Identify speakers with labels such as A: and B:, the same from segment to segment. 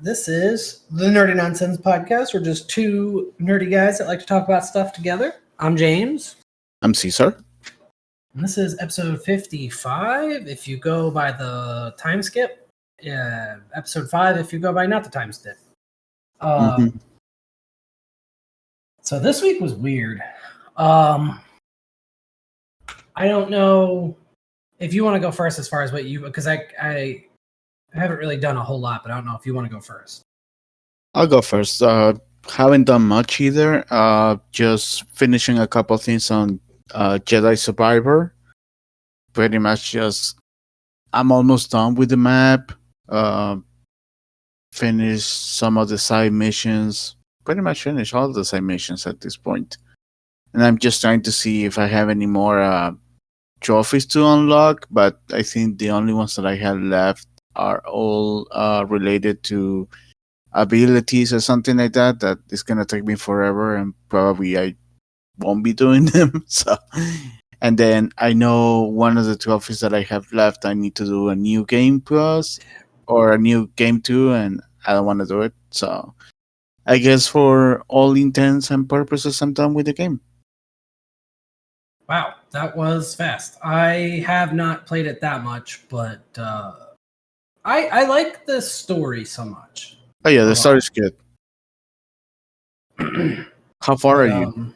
A: This is the Nerdy Nonsense Podcast. We're just two nerdy guys that like to talk about stuff together. I'm James.
B: I'm Caesar.
A: And this is episode 55 if you go by the time skip. Episode 5 if you go by not the time skip. So this week was weird. I don't know if you want to go first as far as what you... Because I haven't really done a whole lot, but I don't know if you want to go first.
B: I'll go first. Haven't done much either. Just finishing a couple things on Jedi Survivor. Pretty much just... I'm almost done with the map. Finished some of the side missions. Pretty much finished all the side missions at this point. And I'm just trying to see if I have any more trophies to unlock. But I think the only ones that I have left are all related to abilities or something like that. That is gonna take me forever, and probably I won't be doing them. So, and then I know one of the trophies that I have left, I need to do a new game plus or a new game 2, and I don't want to do it. So, I guess for all intents and purposes, I'm done with the game.
A: Wow, that was fast. I have not played it that much, but I like the story so much.
B: Oh yeah, the story's good. How far are you?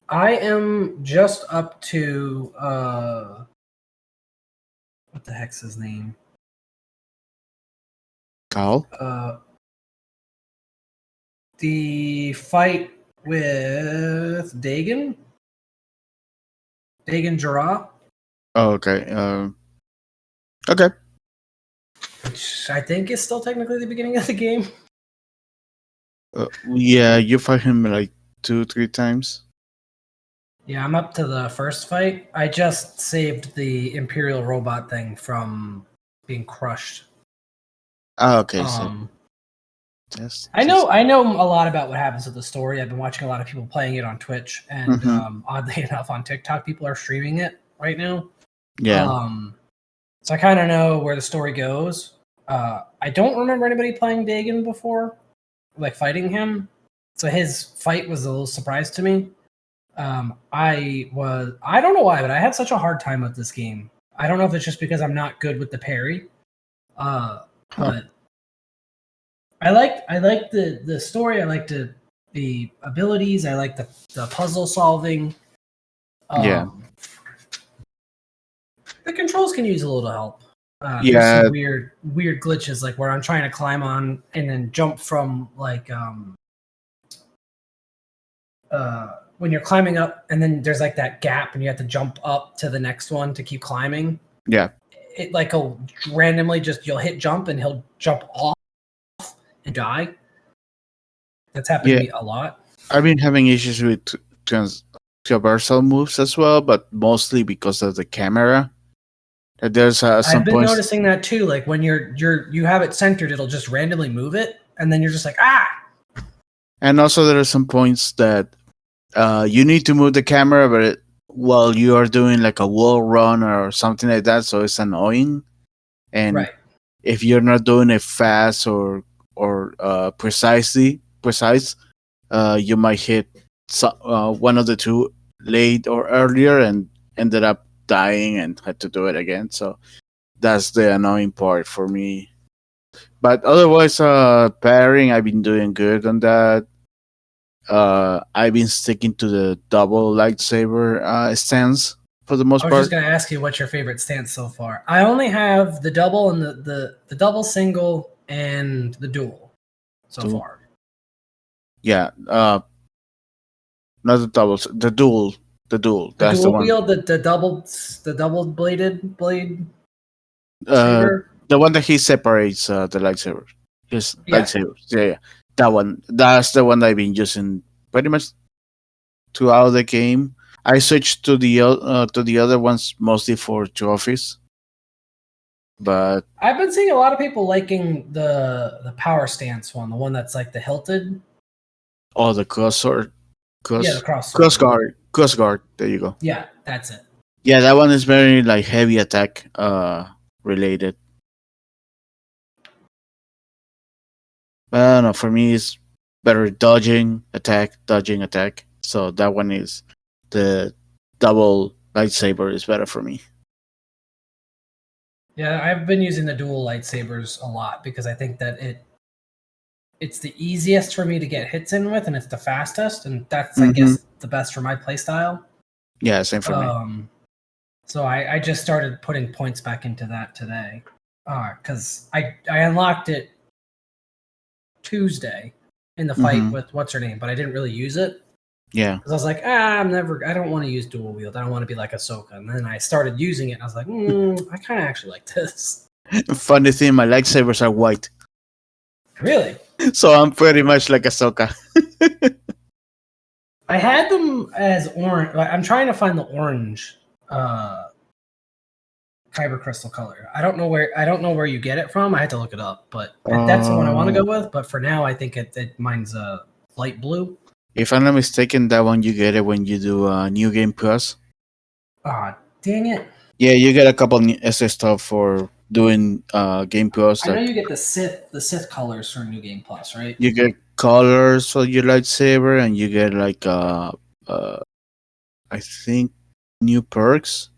A: I am just up to what the heck's his name?
B: Carl?
A: The fight with Dagan Jarrah.
B: Oh, okay. Okay.
A: Which I think is still technically the beginning of the game.
B: Yeah, you fight him like 2-3 times.
A: Yeah, I'm up to the first fight. I just saved the Imperial robot thing from being crushed.
B: Oh, okay.
A: I know a lot about what happens with the story. I've been watching a lot of people playing it on Twitch, and oddly enough, on TikTok, people are streaming it right now.
B: Yeah.
A: So I kind of know where the story goes. I don't remember anybody playing Dagan before, like fighting him. So his fight was a little surprise to me. I don't know why, but I had such a hard time with this game. I don't know if it's just because I'm not good with the parry. But I like the story. I like the abilities. I like the puzzle solving.
B: Yeah.
A: The controls can use a little help.
B: Yeah.
A: There's some weird glitches, like where I'm trying to climb on and then jump from like when you're climbing up and then there's like that gap and you have to jump up to the next one to keep climbing.
B: Yeah.
A: It like will randomly you'll hit jump and he'll jump off and die. That's happened to me a lot.
B: I've been having issues with traversal moves as well, but mostly because of the camera. There's
A: I've been noticing that too. Like when you have it centered, it'll just randomly move it, and then you're just like
B: And also there are some points that you need to move the camera, but while you are doing like a wall run or something like that, so it's annoying. And if you're not doing it fast or precise, you might hit one of the two late or earlier and ended up dying and had to do it again. So that's the annoying part for me. But otherwise, pairing, I've been doing good on that. I've been sticking to the double lightsaber stance for the most part.
A: I was just going to ask you what's your favorite stance so far. I only have the double and the double, single, and the dual so far.
B: Yeah, not the doubles, the dual. That's the one.
A: Wield, the double bladed blade.
B: The one that he separates the lightsabers. Lightsabers. Yeah. That one. That's the one I've been using pretty much throughout the game. I switched to the other ones mostly for trophies. But
A: I've been seeing a lot of people liking the power stance one, the one that's like the hilted.
B: Oh, the crossguard.
A: The
B: Crossguard. There you go.
A: Yeah, that's it.
B: Yeah, that one is very like heavy attack related. But I don't know. For me, it's better dodging, attack, dodging, attack. So that one is the double lightsaber is better for me.
A: Yeah, I've been using the dual lightsabers a lot because I think that it's the easiest for me to get hits in with, and it's the fastest, and that's I
B: Mm-hmm.
A: guess the best for my playstyle.
B: Yeah, same for me.
A: So I just started putting points back into that today, because I unlocked it Tuesday in the fight
B: Mm-hmm.
A: with what's her name, but I didn't really use it
B: Yeah.
A: because I was like, I don't want to use dual wield. I don't want to be like Ahsoka. And then I started using it, and I was like, I kind of actually like this.
B: Funny thing, my lightsabers are white,
A: Really,
B: so I'm pretty much like Ahsoka.
A: I had them as orange. I'm trying to find the orange uh, kyber crystal color. I don't know where you get it from. I had to look it up, but that's the one I want to go with. But for now, I think mine's light blue.
B: If I'm not mistaken, that one you get it when you do New Game Plus.
A: Ah, dang it!
B: Yeah, you get a couple extra stuff for doing Game Plus.
A: I know
B: Like
A: you get the Sith colors for New Game Plus, right?
B: you get colors for your lightsaber, and you get like uh I think new perks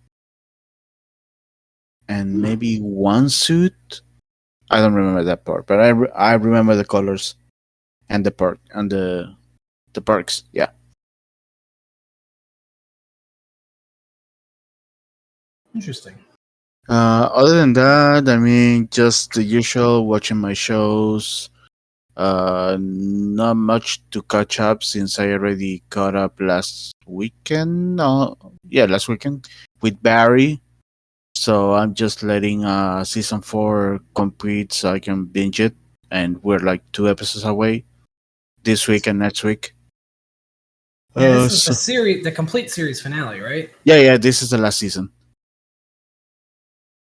B: and maybe one suit. I don't remember that part, but I remember the colors and the perk and the perks. Yeah.
A: Interesting.
B: Other than that, I mean, just the usual, watching my shows. Not much to catch up since I already caught up last weekend. Yeah, last weekend with Barry. So I'm just letting season 4 complete so I can binge it. And we're like 2 episodes away this week and next week.
A: Yeah, this is
B: So
A: the complete series finale, right?
B: yeah, this is the last season.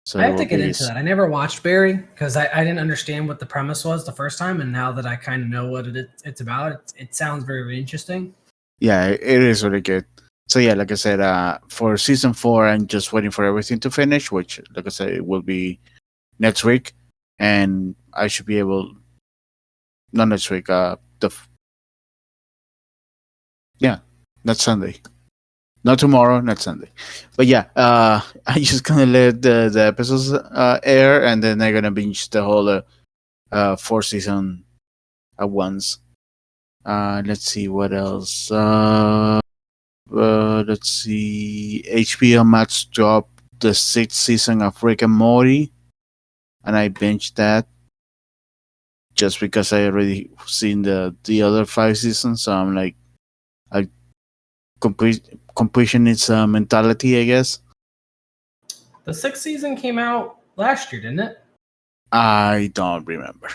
B: So
A: I
B: it
A: have
B: will
A: to get
B: be.
A: into that. I never watched Barry because I didn't understand what the premise was the first time, and now that I kind of know what it's about, it sounds very, very interesting.
B: Yeah, it is really good. So yeah, like I said, for season 4, I'm just waiting for everything to finish, which, like I said, it will be next week, and I should be able. Not next week. Yeah, not Sunday. Not tomorrow, not Sunday. But yeah, I'm just gonna let the episodes air, and then I'm gonna binge the whole 4 season at once. Let's see what else. Let's see. HBO Max dropped the 6th season of Rick and Morty, and I binged that just because I already seen the other 5 seasons. So I'm like, I completion is a mentality, I guess.
A: The sixth season came out last year, didn't it?
B: I don't remember.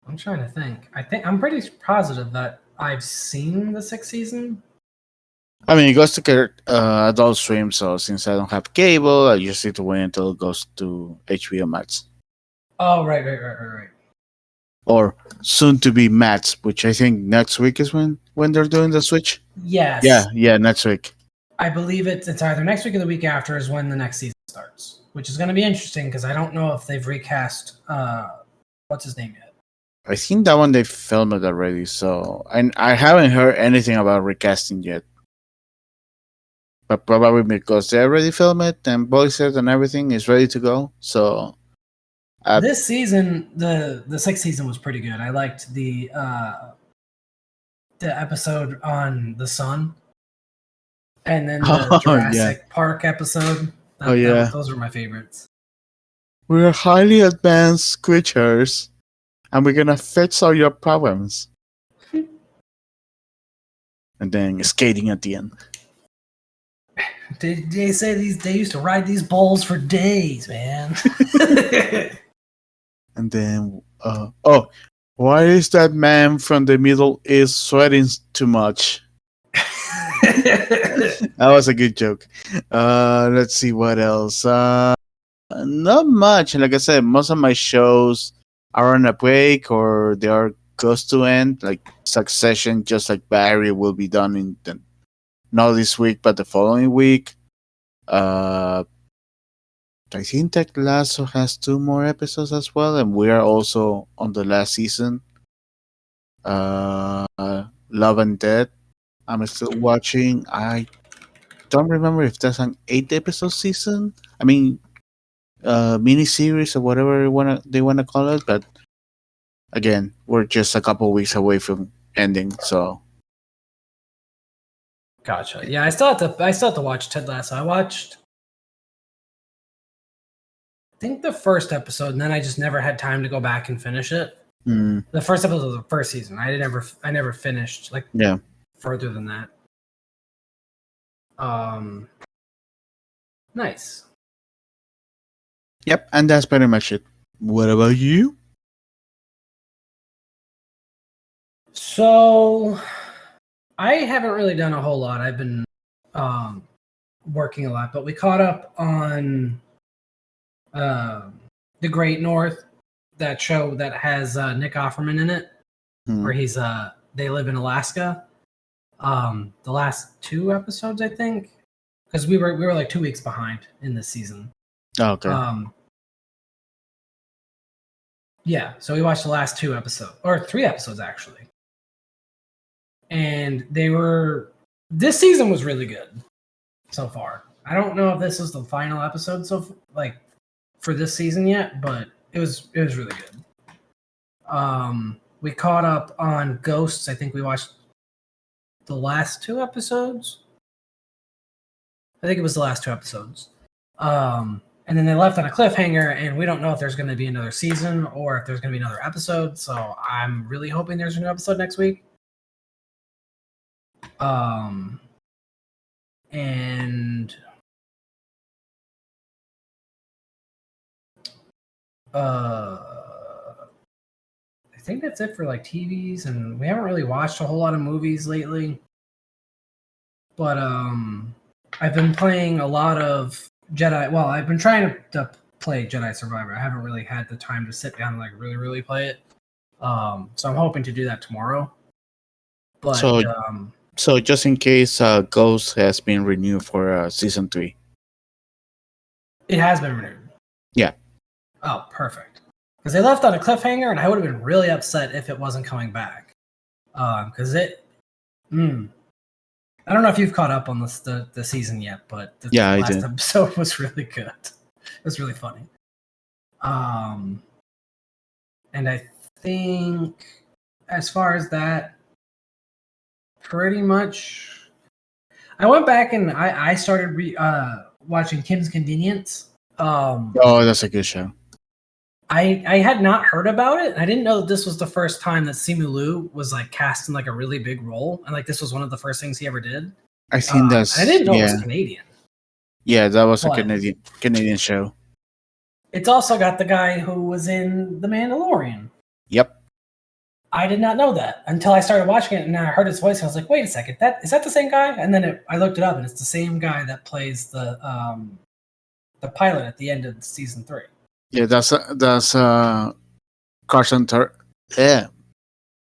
A: I'm trying to think. I'm pretty positive that I've seen the sixth season.
B: I mean, it goes to Adult Swim, so since I don't have cable, I just need to wait until it goes to HBO Max.
A: Oh, right.
B: Or soon to be Max, which I think next week is when they're doing the switch.
A: Yes.
B: Yeah, next week.
A: I believe it's either next week or the week after is when the next season starts, which is going to be interesting because I don't know if they've recast what's his name yet.
B: I think that one they filmed it already, so I haven't heard anything about recasting yet. But probably because they already filmed it and voiced it and everything is ready to go. So
A: this season, the sixth season was pretty good. I liked the episode on the sun, and then the Jurassic Park episode. Those were my favorites.
B: We're highly advanced creatures, and we're gonna fix all your problems. And then skating at the end.
A: They say they used to ride these bulls for days, man.
B: And then, why is that man from the Middle East sweating too much? That was a good joke. Let's see what else. Not much. Like I said, most of my shows are on a break or they are close to end. Like Succession, just like Barry, will be done not this week, but the following week. I think Ted Lasso has 2 more episodes as well, and we are also on the last season. Uh, Love and Dead. I'm still watching. I don't remember if that's an 8 episode season. I mean, mini series or whatever they wanna call it. But again, we're just a couple weeks away from ending. So
A: Gotcha. Yeah, I still have to watch Ted Lasso. I think the first episode, and then I just never had time to go back and finish it.
B: mm,
A: The first episode of the first season. I never finished like
B: yeah.
A: further than that. Nice.
B: Yep, and that's pretty much it. What about you?
A: So I haven't really done a whole lot. I've been working a lot, but we caught up on The Great North, that show that has Nick Offerman in it, where he's they live in Alaska. The last 2 episodes, I think, because we were like 2 weeks behind in this season.
B: Oh, okay.
A: Yeah, so we watched the last 2 episodes, or 3 episodes actually, and this season was really good so far. I don't know if this is the final episode for this season yet, but it was really good. We caught up on Ghosts. I think we watched the last 2 episodes. I think it was the last 2 episodes. And then they left on a cliffhanger, and we don't know if there's going to be another season or if there's going to be another episode. So I'm really hoping there's a new episode next week. And I think that's it for like TVs, and we haven't really watched a whole lot of movies lately. But I've been playing a lot of Jedi. Well, I've been trying to play Jedi Survivor. I haven't really had the time to sit down and like really play it. So I'm hoping to do that tomorrow. But
B: So just in case, Ghost has been renewed for season 3.
A: It has been renewed.
B: Yeah.
A: Oh, perfect. Because they left on a cliffhanger, and I would have been really upset if it wasn't coming back. Because I don't know if you've caught up on the season yet, but the last episode was really good. It was really funny. And I think as far as that, pretty much, I went back and I started watching Kim's Convenience.
B: Oh, that's a good show.
A: I had not heard about it. I didn't know that this was the first time that Simu Liu was like cast in like a really big role, and like this was one of the first things he ever did.
B: I think I
A: didn't know it was Canadian.
B: Yeah, that was a Canadian show.
A: It's also got the guy who was in The Mandalorian.
B: Yep.
A: I did not know that until I started watching it, and I heard his voice. And I was like, "Wait a second, is that the same guy?" And then I looked it up, and it's the same guy that plays the pilot at the end of season 3.
B: Yeah, that's Carson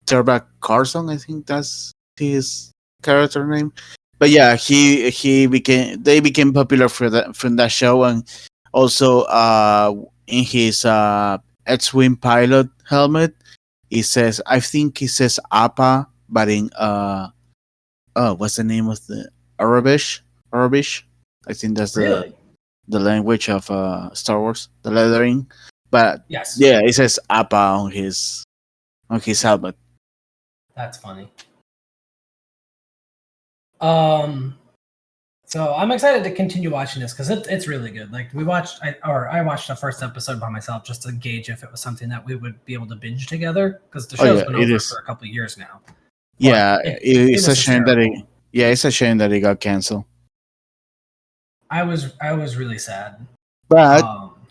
B: Turback Carson. I think that's his character name. But yeah, they became popular from that show, and also in his X-wing pilot helmet, I think it says APA, but in what's the name of the Arabish? I think that's
A: really?
B: the language of Star Wars, the lettering. But
A: yes,
B: yeah, it says APA on his helmet.
A: That's funny. So I'm excited to continue watching this because it's really good. Like I watched the first episode by myself just to gauge if it was something that we would be able to binge together because the show's been over for a couple of years now.
B: Yeah, it's a shame that it got canceled.
A: I was really sad,
B: but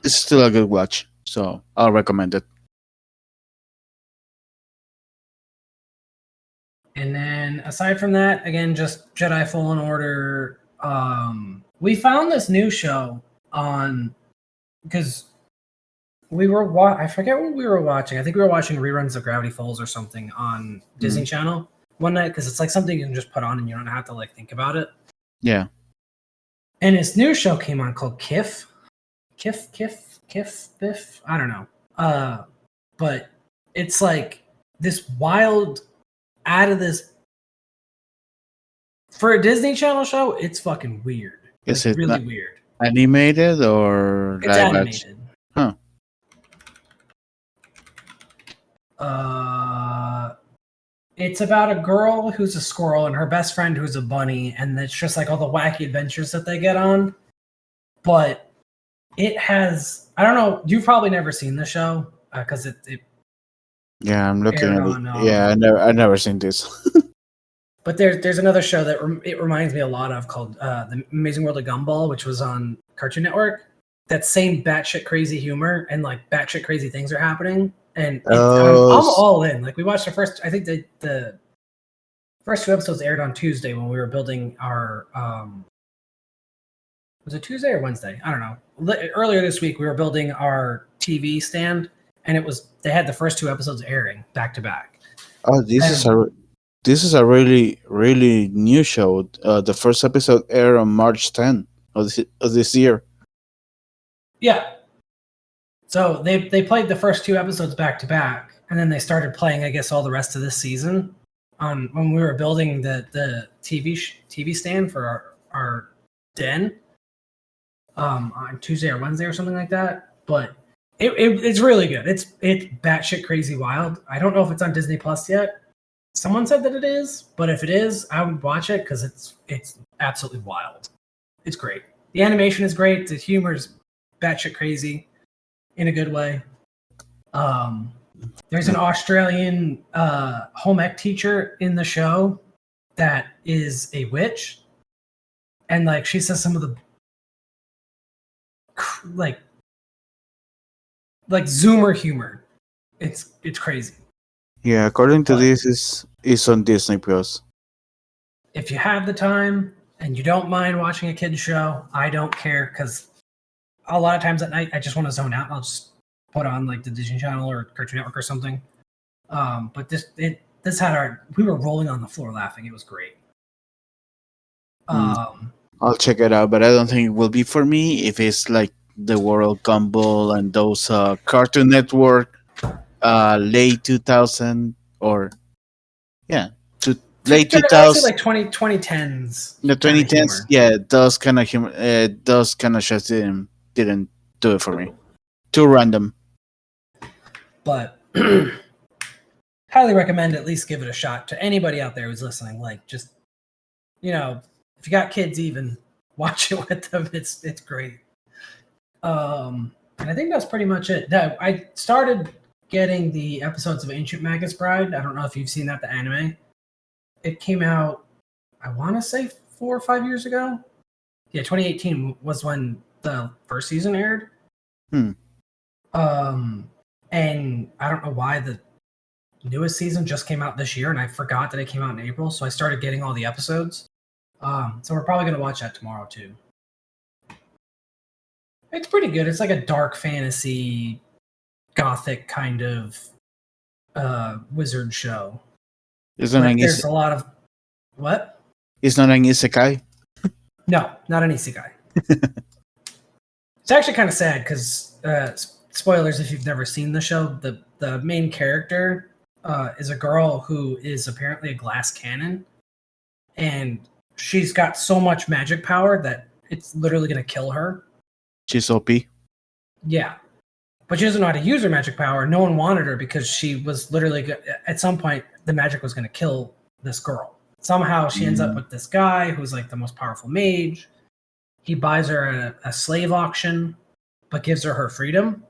B: it's still a good watch, so I'll recommend it.
A: And then aside from that, again, just Jedi Fallen Order. We found this new show on because we were I forget what we were watching. I think we were watching reruns of Gravity Falls or something on Disney Channel one night because it's like something you can just put on and you don't have to like think about it.
B: Yeah.
A: And this new show came on called KIFF, Biff. I don't know. But it's like this wild, out of this, for a Disney Channel show. It's fucking weird.
B: Is
A: Like,
B: it
A: really
B: not
A: weird?
B: animated or
A: It's
B: live action?
A: animated.
B: Huh.
A: It's about a girl who's a squirrel and her best friend who's a bunny, and it's just like all the wacky adventures that they get on. But it has, I don't know, you've probably never seen the show because it
B: Yeah, I'm looking
A: aired
B: at it.
A: on.
B: Yeah, I never seen this.
A: But there's another show that it reminds me a lot of called The Amazing World of Gumball, which was on Cartoon Network. That same batshit crazy humor and like batshit crazy things are happening. And I'm all in. Like we watched the first, I think the first 2 episodes aired on Tuesday when we were building our, was it Tuesday or Wednesday? I don't know. Earlier this week, we were building our TV stand, and they had the first 2 episodes airing back to back.
B: Oh, this is a really new show. The first episode aired on March 10 of this year.
A: Yeah. So they played the first 2 episodes back to back, and then they started playing, I guess, all the rest of this season on when we were building the TV stand for our den on Tuesday or Wednesday or something like that. But it's really good. It's batshit crazy wild. I don't know if it's on Disney Plus yet. Someone said that it is, but if it is, I would watch it because it's absolutely wild. It's great. The animation is great. The humor is batshit crazy in a good way. There's an Australian home ec teacher in the show that is a witch, and like she says some of the like Zoomer humor. It's crazy.
B: Yeah, according to this, is on Disney Plus.
A: If you have the time and you don't mind watching a kid's show, I don't care because a lot of times at night I just want to zone out. I'll just put on like the Disney Channel or Cartoon Network or something. But this had we were rolling on the floor laughing. It was great.
B: I'll check it out, but I don't think it will be for me if it's like the World Gumball and those Cartoon Network late 2000 or late 2000s,
A: like 2010s.
B: the 2010s. Yeah, those kind of humor, those kind of shows didn't do it for me. Too random.
A: But highly recommend at least give it a shot to anybody out there who's listening. Like, just, you know, if you got kids, even watch it with them. It's great. And I think that's pretty much it. I started getting the episodes of Ancient Magus Bride. I don't know if you've seen that, the anime. It came out, I want to say 4 or 5 years ago. Yeah, 2018 was when the first season aired. And I don't know why the newest season just came out this year, and I forgot that it came out in April, so I started getting all the episodes. So we're probably going to watch that tomorrow, too. It's pretty good. It's like a dark fantasy, gothic kind of wizard show.
B: There's a
A: lot of... What?
B: It's not an isekai?
A: No, not an isekai. It's actually kind of sad because, spoilers if you've never seen the show, the main character is a girl who is apparently a glass cannon, and she's got so much magic power that it's literally going to kill her.
B: She's OP.
A: Yeah. But she doesn't know how to use her magic power. No one wanted her because she was literally, at some point, the magic was going to kill this girl. Somehow she ends up with this guy who's like the most powerful mage. He buys her a slave auction, but gives her freedom.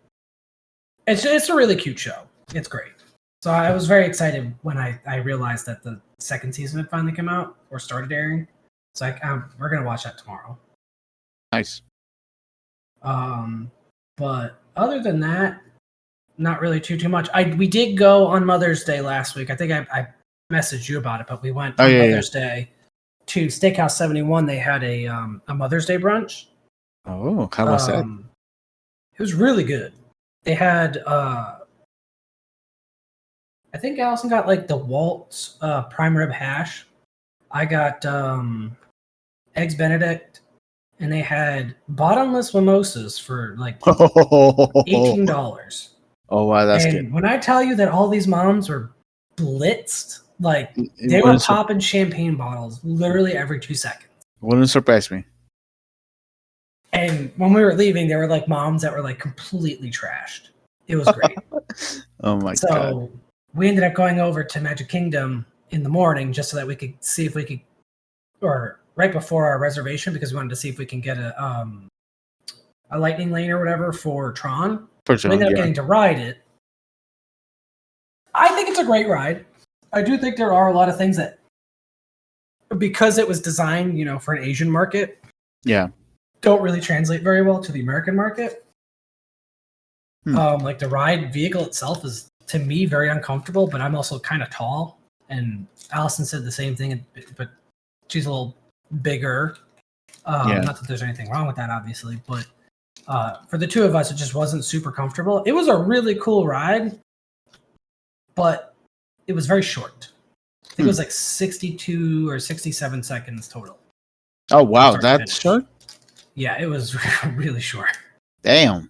A: It's a really cute show. It's great. So I was very excited when I realized that the second season had finally come out or started airing. So we're going to watch that tomorrow.
B: Nice.
A: But other than that, not really too much. We did go on Mother's Day last week. I think I messaged you about it, but we went on Mother's Day to Steakhouse 71. They had a Mother's Day brunch.
B: Oh, how was that?
A: It was really good. They had I think Allison got like the Waltz prime rib hash. I got eggs Benedict and they had bottomless mimosas for like
B: Oh
A: $18.
B: wow, that's good.
A: And when I tell you that all these moms were blitzed, like
B: It
A: they were
B: wouldn't,
A: popping champagne bottles literally every 2 seconds.
B: wouldn't surprise me.
A: And when we were leaving, there were like moms that were like completely trashed. It was great.
B: Oh my god.
A: So we ended up going over to Magic Kingdom in the morning just so that we could see if we could, or right before our reservation, because we wanted to see if we can get a lightning lane or whatever for Tron.
B: For
A: We
B: sure,
A: ended up
B: yeah.
A: getting to ride it. I think it's a great ride. I do think there are a lot of things that, because it was designed, for an Asian market,
B: Yeah.
A: don't really translate very well to the American market.
B: Hmm.
A: Like the ride vehicle itself is, to me, very uncomfortable, but I'm also kind of tall, and Allison said the same thing, but she's a little bigger.
B: Yeah.
A: Not that there's anything wrong with that, obviously, but for the two of us, it just wasn't super comfortable. It was a really cool ride, but it was very short. I think it was like 62 or 67 seconds total.
B: Oh wow,
A: Start to
B: that's
A: finish.
B: short.
A: Yeah, it was really short.
B: Damn.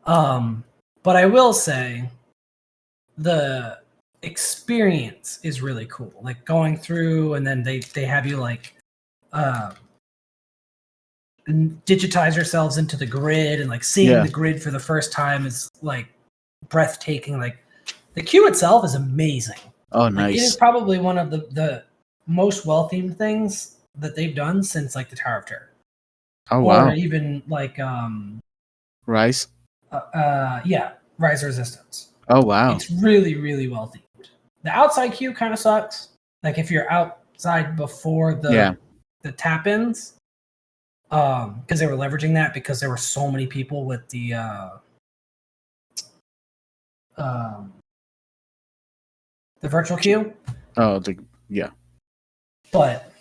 A: But I will say the experience is really cool. Like going through, and then they have you like digitize yourselves into the grid, and like seeing the grid for the first time is like breathtaking. Like the queue itself is amazing.
B: Oh,
A: Like,
B: nice.
A: it is probably one of the most well-themed things that they've done since like the Tower of Terror.
B: Oh
A: Or
B: wow.
A: even like
B: Rise.
A: yeah, Rise of Resistance.
B: Oh wow.
A: It's really, really well themed. The outside queue kind of sucks. Like if you're outside before the tap-ins, because they were leveraging that because there were so many people with the virtual queue.
B: Oh, yeah.
A: But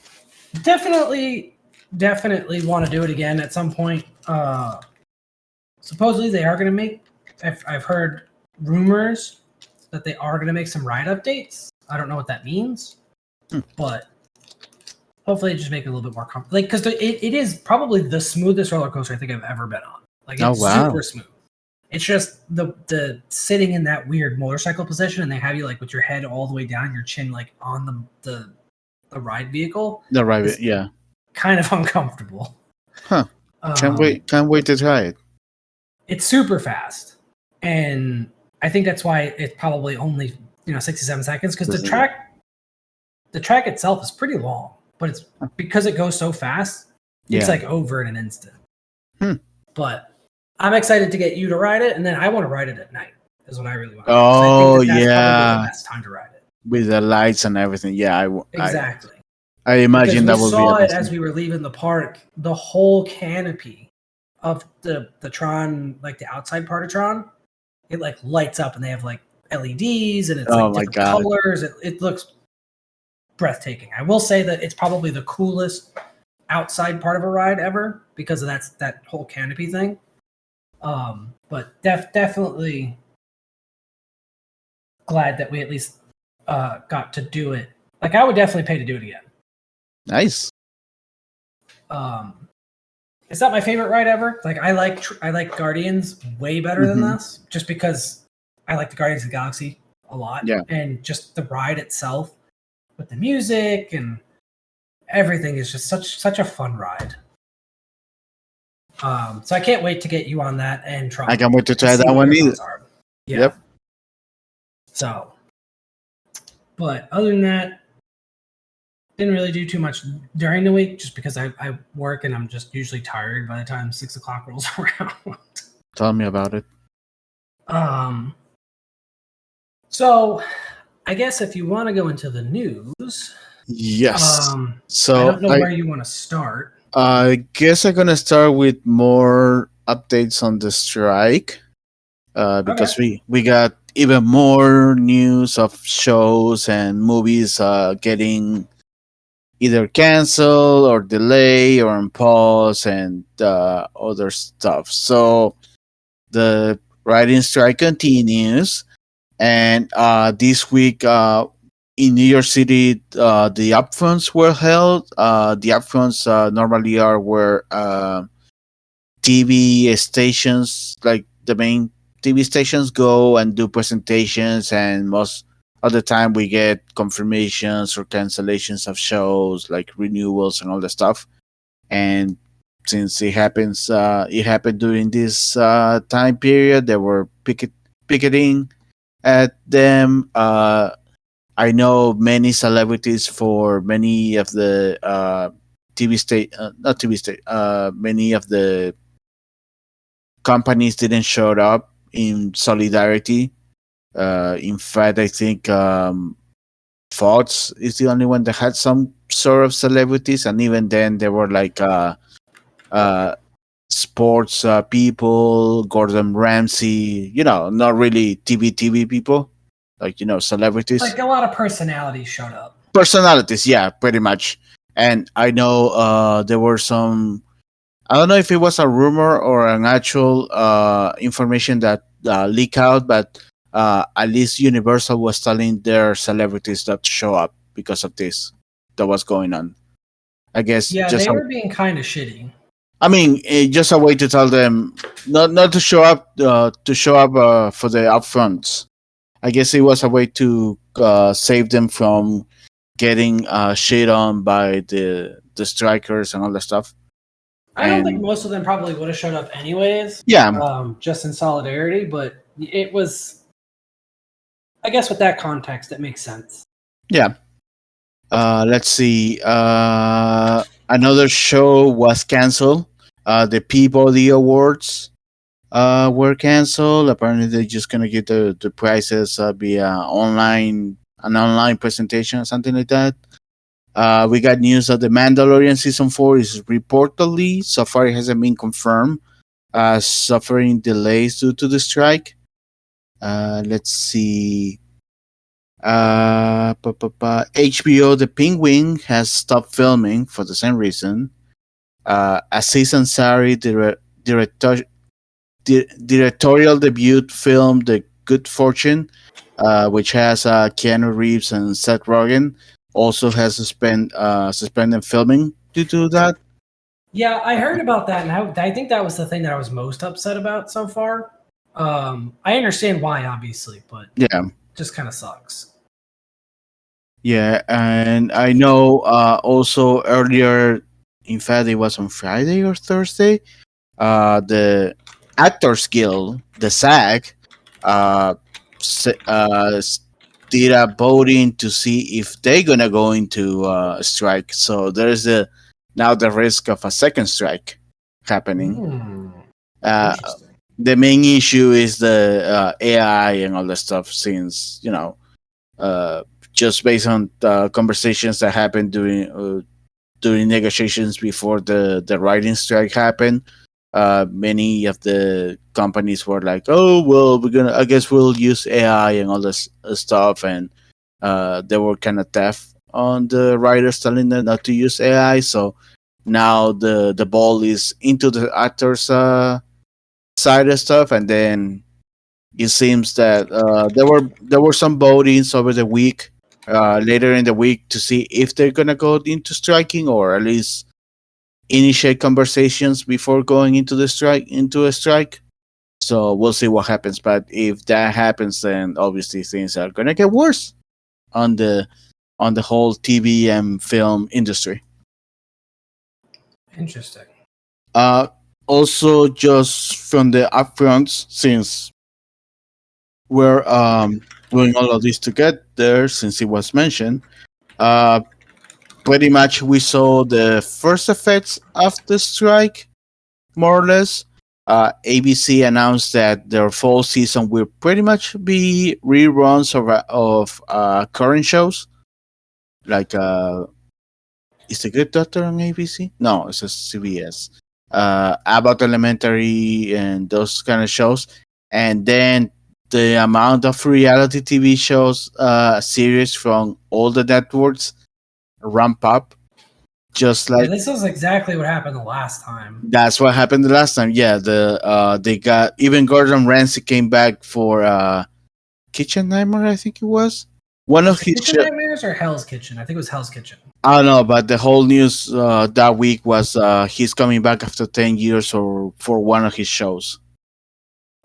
A: definitely want to do it again at some point. Supposedly they are going to make. I've heard rumors that they are going to make some ride updates. I don't know what that means, but hopefully just make it a little bit more comfortable. Like, because it is probably the smoothest roller coaster I think I've ever been on. Like, it's super smooth. It's just the sitting in that weird motorcycle position, and they have you like with your head all the way down, your chin like on the ride vehicle.
B: The ride, yeah.
A: Kind of uncomfortable.
B: Huh. Can't wait to try it.
A: It's super fast, and I think that's why it's probably only 67 seconds, because the track itself is pretty long, but it's because it goes so fast, it's like over in an instant. But I'm excited to get you to ride it, and then I want to ride it at night. Is what I really want.
B: Oh,
A: I think that's probably the best time to ride it
B: with the lights and everything. Yeah,
A: exactly.
B: I imagine that would be.
A: We saw it as we were leaving the park. The whole canopy of the Tron, like the outside part of Tron, it like lights up, and they have like LEDs, and it's like different colors. It looks breathtaking. I will say that it's probably the coolest outside part of a ride ever because of that whole canopy thing. But definitely glad that we at least got to do it. Like, I would definitely pay to do it again.
B: Nice.
A: It's not my favorite ride ever. Like, I like Guardians way better than this, just because I like the Guardians of the Galaxy a lot.
B: Yeah.
A: And just the ride itself with the music and everything is just such a fun ride. So I can't wait to get you on that and try.
B: I can't wait to try that one either.
A: Yeah.
B: Yep.
A: So, but other than that, didn't really do too much during the week just because I work and I'm just usually tired by the time 6 o'clock rolls around.
B: Tell me about it.
A: So I guess if you want to go into the news,
B: yes.
A: So I don't know where you want to start.
B: I guess I'm gonna start with more updates on the strike, because we got even more news of shows and movies getting either canceled or delayed or on pause and other stuff. So the writing strike continues, and this week in New York City, the upfronts were held. The upfronts normally are where TV stations, like the main TV stations, go and do presentations, and most of the time we get confirmations or cancellations of shows, like renewals and all the stuff. And since it happened during this time period, they were picketing at them. I know many celebrities for many of the TV state, not TV state, many of the companies didn't show up in solidarity. In fact, I think Fox is the only one that had some sort of celebrities, and even then, they were like uh, sports people, Gordon Ramsay, not really TV people, like, celebrities.
A: Like a lot of personalities showed up.
B: Personalities, yeah, pretty much. And I know there were some. I don't know if it was a rumor or an actual information that leaked out, but at least Universal was telling their celebrities not to show up because of this that was going on. I guess
A: Yeah,
B: just
A: they were being kind of shitty.
B: I mean, just a way to tell them not to show up for the upfronts. I guess it was a way to save them from getting shit on by the strikers and all that stuff.
A: I don't think most of them probably would have showed up anyways.
B: Yeah.
A: Just in solidarity, but it was, I guess, with that context, it makes sense.
B: Yeah. Let's see. Another show was canceled. The Peabody Awards were canceled. Apparently, they're just gonna get the prizes via an online presentation or something like that. We got news that the Mandalorian season 4 is reportedly, so far it hasn't been confirmed, suffering delays due to the strike. Let's see. HBO The Penguin has stopped filming for the same reason. Aziz Ansari directorial debut film The Good Fortune, which has Keanu Reeves and Seth Rogen, also has suspended filming due to that.
A: Yeah, I heard about that, and I think that was the thing that I was most upset about so far. I understand why, obviously, but
B: yeah,
A: just kind of sucks.
B: Yeah, and I know also earlier, in fact, it was on Friday or Thursday, the Actors Guild, the SAG, did a voting to see if they're gonna go into strike. So there's now the risk of a second strike happening. The main issue is the AI and all that stuff, since just based on conversations that happened during negotiations before the writing strike happened. Many of the companies were like, "Oh well, I guess we'll use AI and all this stuff," and they were kind of deaf on the writers telling them not to use AI. So now the ball is into the actors' side of stuff, and then it seems that there were some votings over the week, later in the week, to see if they're gonna go into striking, or at least initiate conversations before going into a strike. So we'll see what happens. But if that happens, then obviously things are gonna get worse on the whole TV and film industry.
A: Interesting.
B: Also, just from the upfronts, since we're doing all of this to get there, since it was mentioned, pretty much we saw the first effects of the strike, more or less. ABC announced that their fall season will pretty much be reruns of current shows, like is the Good Doctor on ABC? No, it's a CBS. Abbott Elementary and those kind of shows, and then the amount of reality TV shows series from all the networks ramp up. Just like
A: this was exactly what happened the last time.
B: That's what happened the last time. Yeah, they got even Gordon Ramsay came back for Kitchen Nightmare, I think it was, one of
A: Was it
B: his
A: Kitchen Nightmares or Hell's Kitchen? I think it was Hell's Kitchen.
B: I don't know, but the whole news that week was he's coming back after 10 years or for one of his shows.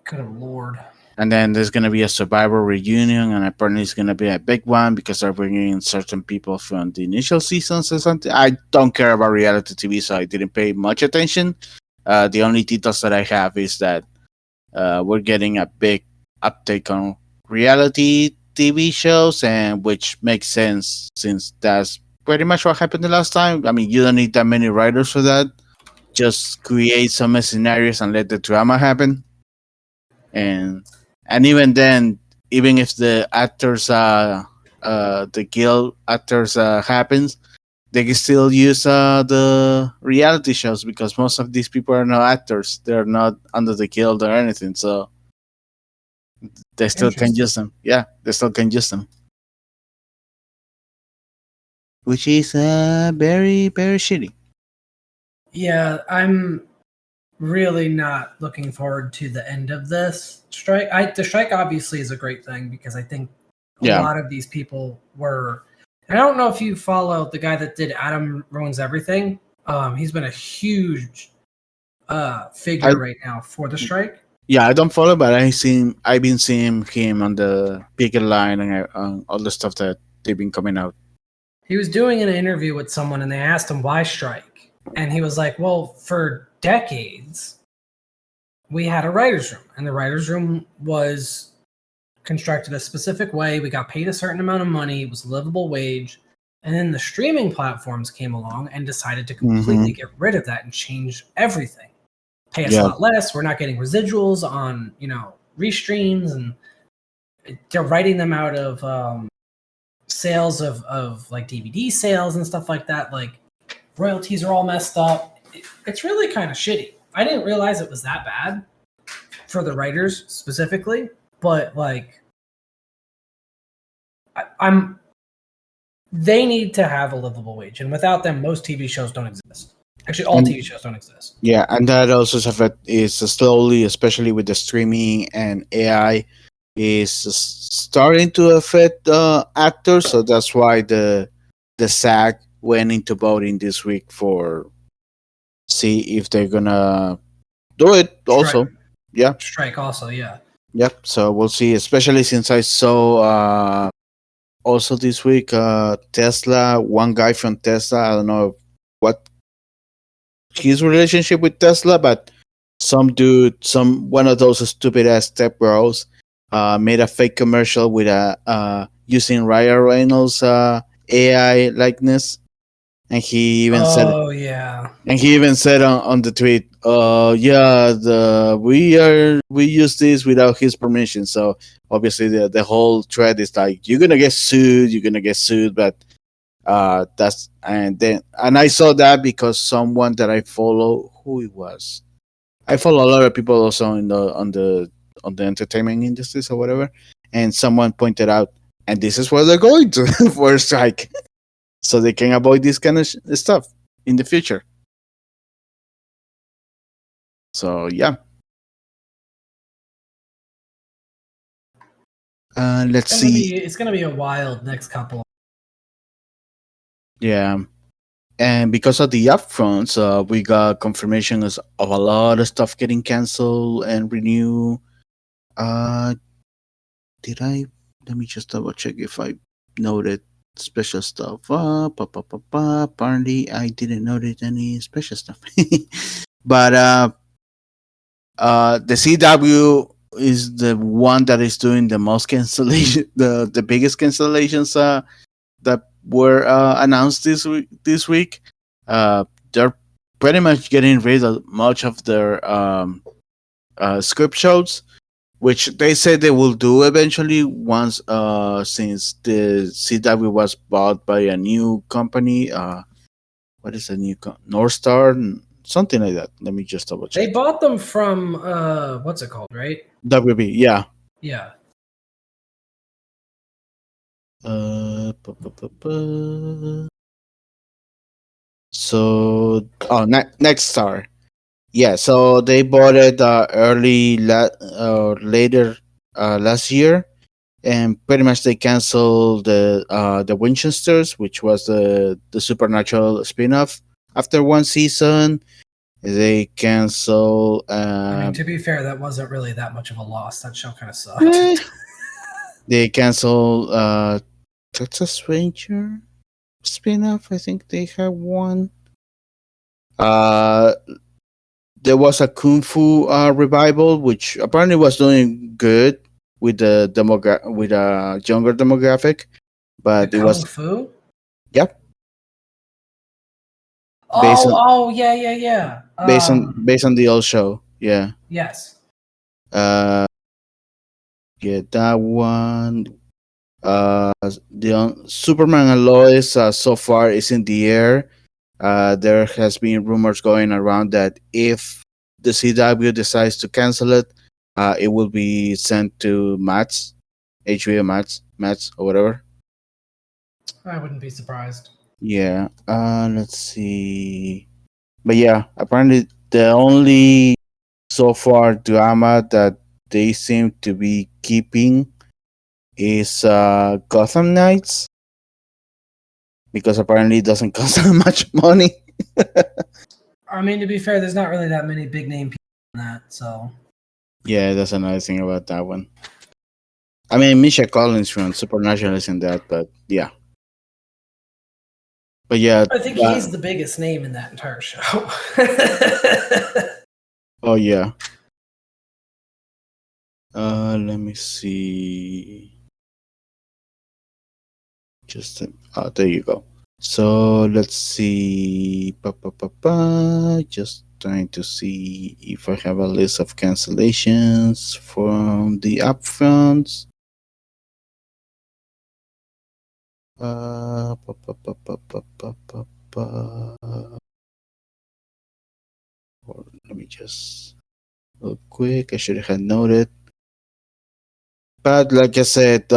A: Good lord.
B: And then there's going to be a Survivor reunion, and apparently it's going to be a big one because they're bringing in certain people from the initial seasons or something. I don't care about reality TV, so I didn't pay much attention. The only details that I have is that we're getting a big uptake on reality TV shows, and which makes sense since that's pretty much what happened the last time. I mean, you don't need that many writers for that. Just create some scenarios and let the drama happen. And even then, even if the actors, the guild actors happens, they can still use the reality shows because most of these people are not actors. They're not under the guild or anything, so they still can use them. Yeah, they still can use them. Which is very, very shitty.
A: Yeah, I'm really not looking forward to the end of this strike. The strike obviously is a great thing because I think a lot of these people were. And I don't know if you follow the guy that did Adam Ruins Everything. He's been a huge figure right now for the strike.
B: Yeah, I don't follow, but I've been seeing him on the picket line and all the stuff that they've been coming out.
A: He was doing an interview with someone, and they asked him why strike, and he was like, "Well, for decades, we had a writer's room, and the writer's room was constructed a specific way. We got paid a certain amount of money. It was a livable wage. And then the streaming platforms came along and decided to completely get rid of that and change everything. Pay us a lot less. We're not getting residuals on, restreams, and they're writing them out of sales of like DVD sales and stuff like that. Like royalties are all messed up. It's really kind of shitty. I didn't realize it was that bad for the writers specifically. But like, they need to have a livable wage, and without them, most TV shows don't exist. Actually, all TV shows don't exist.
B: Yeah, and that also is slowly, especially with the streaming and AI, is starting to affect actors. So that's why the SAG went into voting this week for see if they're gonna do it. Also,
A: strike. Also, yeah.
B: Yep. So we'll see. Especially since I saw also this week Tesla. One guy from Tesla. I don't know what his relationship with Tesla, but some dude, one of those stupid ass tech bros, made a fake commercial with using Ryan Reynolds AI likeness. And he even said,
A: "Oh yeah."
B: And he even said on the tweet, we use this without his permission." So obviously the whole thread is like, you're gonna get sued, but that's and I saw that because someone that I follow, who it was, I follow a lot of people also on the entertainment industries or whatever, and someone pointed out, and this is where they're going to for a strike. So they can avoid this kind of stuff in the future. So yeah. Let's see.
A: It's gonna be a wild next couple.
B: Yeah, and because of the upfronts, we got confirmation of a lot of stuff getting canceled and renew. Did I? Let me just double check if I noted special stuff. Apparently, I didn't notice any special stuff. But the CW is the one that is doing the most cancellation, the biggest cancellations that were announced this week. They're pretty much getting rid of much of their script shows, which they said they will do eventually once since the CW was bought by a new company. What is the new North Star? Something like that. Let me just double check.
A: They bought them from what's it called, right?
B: WB, yeah.
A: Yeah.
B: So, Next Star. Yeah, so they bought it later last year, and pretty much they canceled the Winchesters, which was the Supernatural spin-off. After one season, they cancel.
A: I mean, to be fair, that wasn't really that much of a loss. That show kind of sucked.
B: They cancel Texas Ranger spin-off. I think they have one. There was a Kung Fu revival, which apparently was doing good with the with a younger demographic, but
A: The
B: it
A: Kung
B: was
A: Fu?
B: yep. Based on
A: Oh, yeah.
B: based on the old show, yeah.
A: Yes.
B: Yeah, that one. Superman and Lois so far is in the air. There has been rumors going around that if the CW decides to cancel it, it will be sent to Max, HBO Max or whatever.
A: I wouldn't be surprised.
B: Yeah. Let's see. But yeah, apparently the only so far drama that they seem to be keeping is Gotham Knights, because apparently it doesn't cost that much money.
A: I mean, to be fair, there's not really that many big name people in that, so.
B: Yeah, that's another thing about that one. I mean, Misha Collins from Supernatural is in that, but yeah. But yeah.
A: I think he's the biggest name in that entire show.
B: Oh yeah. Let me see. Just there you go. So let's see. Just trying to see if I have a list of cancellations from the upfronts. Let me just look quick. I should have noted. But like I said,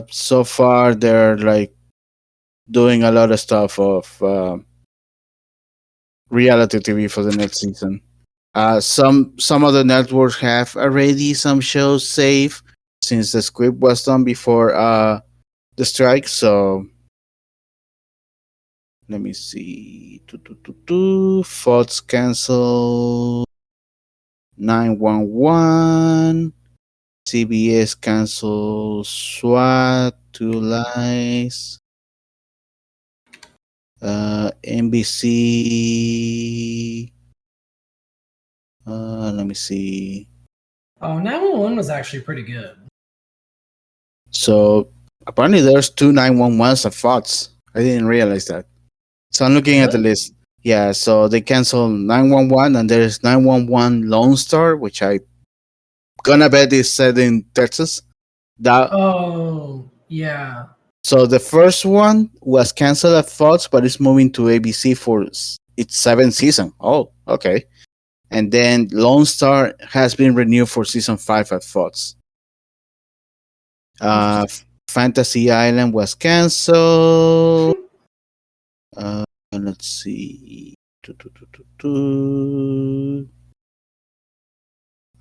B: so far they're like doing a lot of stuff of reality TV for the next season. Some of the networks have already some shows saved since the script was done before the strike. So let me see. Fox cancel 911. CBS cancel SWAT, Two Lies. NBC. Let me see.
A: Oh, 911 was actually pretty good.
B: So apparently there's two 911s at Fox. I didn't realize that. So I'm looking at the
A: Really?
B: list. Yeah, so they canceled 911 and there's 911 Lone Star, which I gonna bet is set in Texas. That
A: Oh, yeah.
B: So the first one was canceled at Fox, but it's moving to ABC for its seventh season. Oh, okay. And then Lone Star has been renewed for season 5 at Fox. Fantasy Island was canceled. Let's see.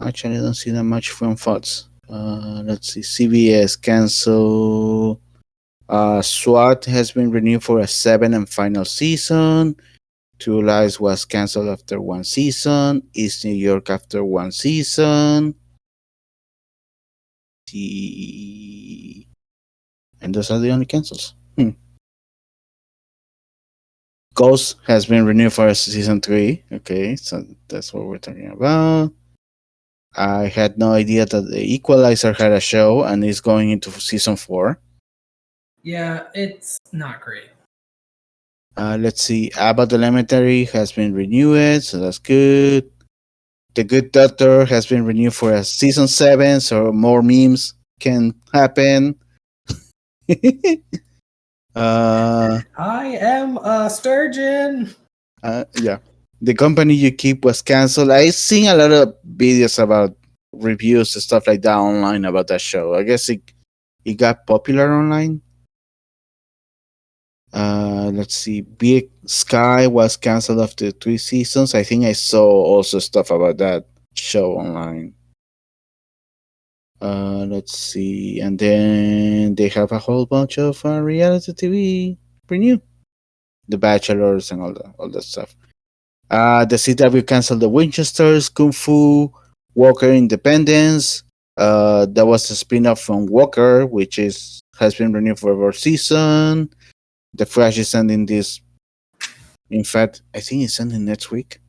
B: Actually, I don't see that much from Fox. Let's see. CBS cancel. SWAT has been renewed for a 7th and final season. Two Lives was canceled after one season. East New York after one season. And those are the only cancels. Ghost has been renewed for season 3. Okay, so that's what we're talking about. I had no idea that the Equalizer had a show and is going into season 4.
A: Yeah, it's not great.
B: Let's see. Abbott Elementary has been renewed, so that's good. The Good Doctor has been renewed for a season 7, so more memes can happen.
A: I am a sturgeon.
B: Yeah. The Company You Keep was canceled. I've seen a lot of videos about reviews and stuff like that online about that show. I guess it got popular online. Let's see. Big Sky was canceled after 3 seasons. I think I saw also stuff about that show online. Let's see, and then they have a whole bunch of reality TV renew, The Bachelors and all that stuff. The CW canceled the Winchesters, Kung Fu, Walker Independence. That was a spin-off from Walker, which is has been renewed for a season. The Flash is ending this. In fact, I think it's ending next week.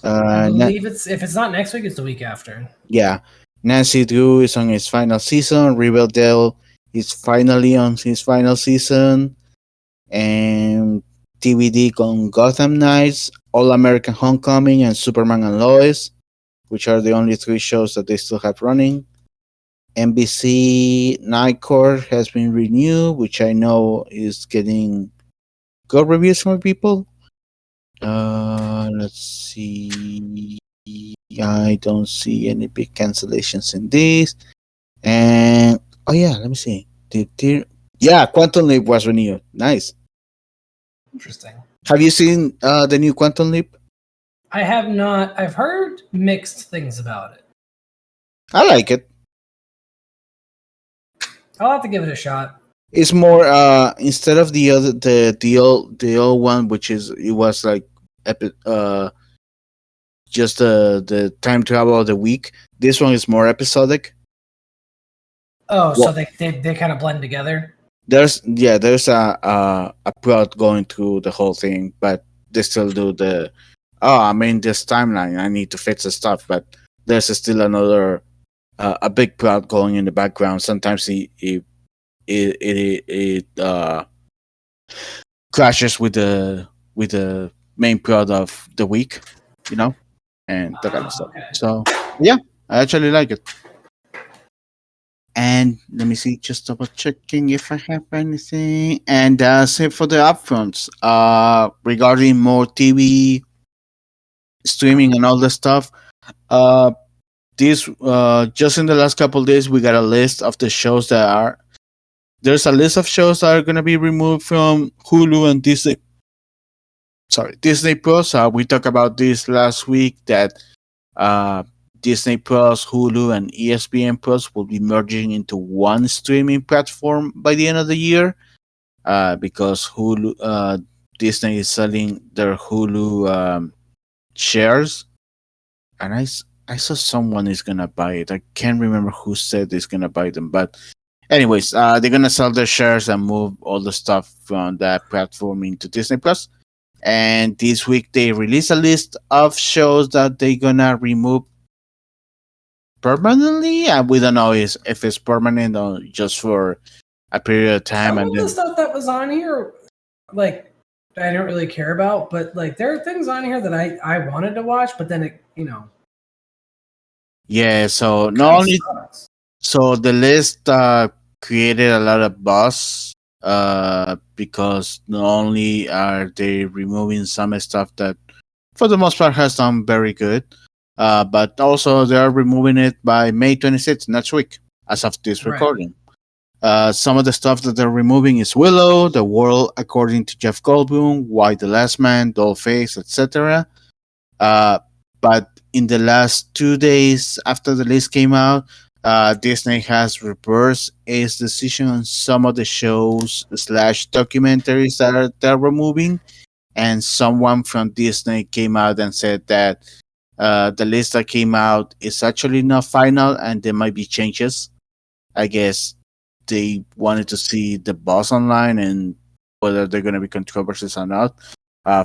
A: I
B: Na-
A: believe it's if it's not next week, it's the week after.
B: yeah, Nancy Drew is on his final season. Riverdale is finally on his final season, and TVD on Gotham Knights, All American Homecoming, and Superman and Lois, which are the only three shows that they still have running. NBC Night Court has been renewed, which I know is getting good reviews from people. Let's see. I don't see any big cancellations in this. And oh yeah, let me see. Yeah, Quantum Leap was renewed. Nice.
A: Interesting.
B: Have you seen the new Quantum Leap?
A: I have not. I've heard mixed things about it.
B: I like it.
A: I'll have to give it a shot.
B: It's more instead of the old one, which is it was like just the time travel of the week. This one is more episodic.
A: Oh, so they kind of blend together.
B: There's a plot going through the whole thing, but they still do the I'm in this timeline. I need to fix the stuff, but there's still another a big plot going in the background. Sometimes it clashes with the main plot of the week, you know, and that kind of stuff.
A: Okay.
B: So yeah, I actually like it. And let me see, just double checking if I have anything. And that's it for the upfronts. Regarding more TV streaming and all the stuff. This just in the last couple days, we got a list of the shows that are. There's a list of shows that are gonna be removed from Hulu and Disney. Sorry, Disney Plus. We talked about this last week that Disney Plus, Hulu, and ESPN Plus will be merging into one streaming platform by the end of the year, because Disney is selling their Hulu shares, and I saw someone is gonna buy it. I can't remember who said is gonna buy them, but anyways, they're gonna sell their shares and move all the stuff from that platform into Disney Plus. And this week they released a list of shows that they're gonna remove permanently. We don't know if it's permanent or just for a period of time.
A: Some
B: And
A: of
B: then
A: the stuff that was on here, like I don't really care about, but like there are things on here that I wanted to watch, but then it
B: yeah, so not
A: kind of
B: only
A: sucks.
B: so the list created a lot of buzz because not only are they removing some stuff that for the most part has done very good, but also they are removing it by May 26th next week as of this
A: Right.
B: recording. Some of the stuff that they're removing is Willow, The World According to Jeff Goldblum, Why the Last Man, Dollface, etc. But in the last 2 days after the list came out, Disney has reversed its decision on some of the shows slash documentaries that they're removing, and someone from Disney came out and said that the list that came out is actually not final and there might be changes. I guess they wanted to see the buzz online and whether they're going to be controversies or not.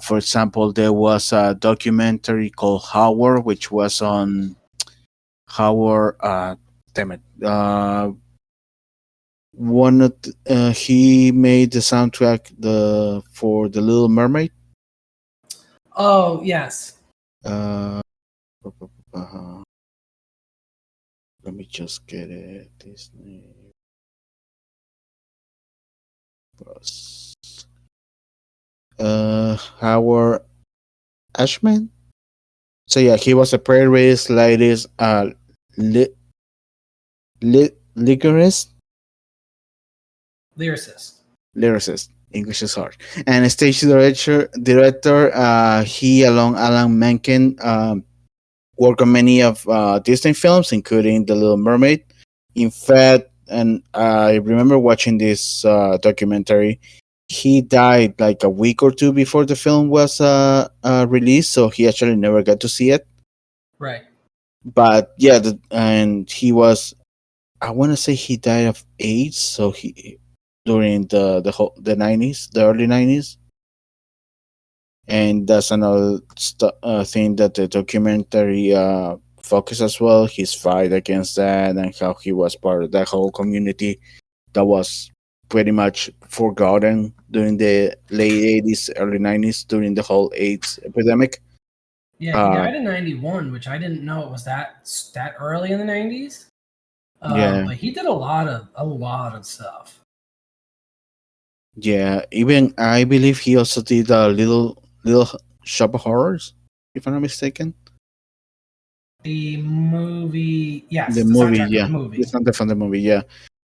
B: For example, there was a documentary called Howard, which was on Howard. Damn it. He made the soundtrack for the Little Mermaid.
A: Oh yes.
B: Let me just get it. Disney Plus. Howard Ashman. So yeah, he was a praise lyricist, lyricist. Lyricist. English is hard. And a stage director. He, along Alan Menken, worked on many of Disney films, including The Little Mermaid. In fact, and I remember watching this documentary. He died like a week or two before the film was released, so he actually never got to see it.
A: Right.
B: But yeah, and he was, I want to say he died of AIDS, so he during the 90s, the early 90s, and that's another thing that the documentary focus as well. His fight against that and how he was part of that whole community that was pretty much forgotten during the late 80s, early 90s during the whole AIDS epidemic.
A: Yeah, he
B: Uh,
A: died in '91, which I didn't know it was that early in the '90s.
B: yeah,
A: But he did a lot of stuff.
B: yeah. Even I believe he also did a little shop of horrors, if I'm not mistaken.
A: The movie,
B: The
A: yes, the
B: movie,
A: soundtrack of
B: yeah,
A: the
B: the
A: movie.
B: soundtrack from the movie, yeah.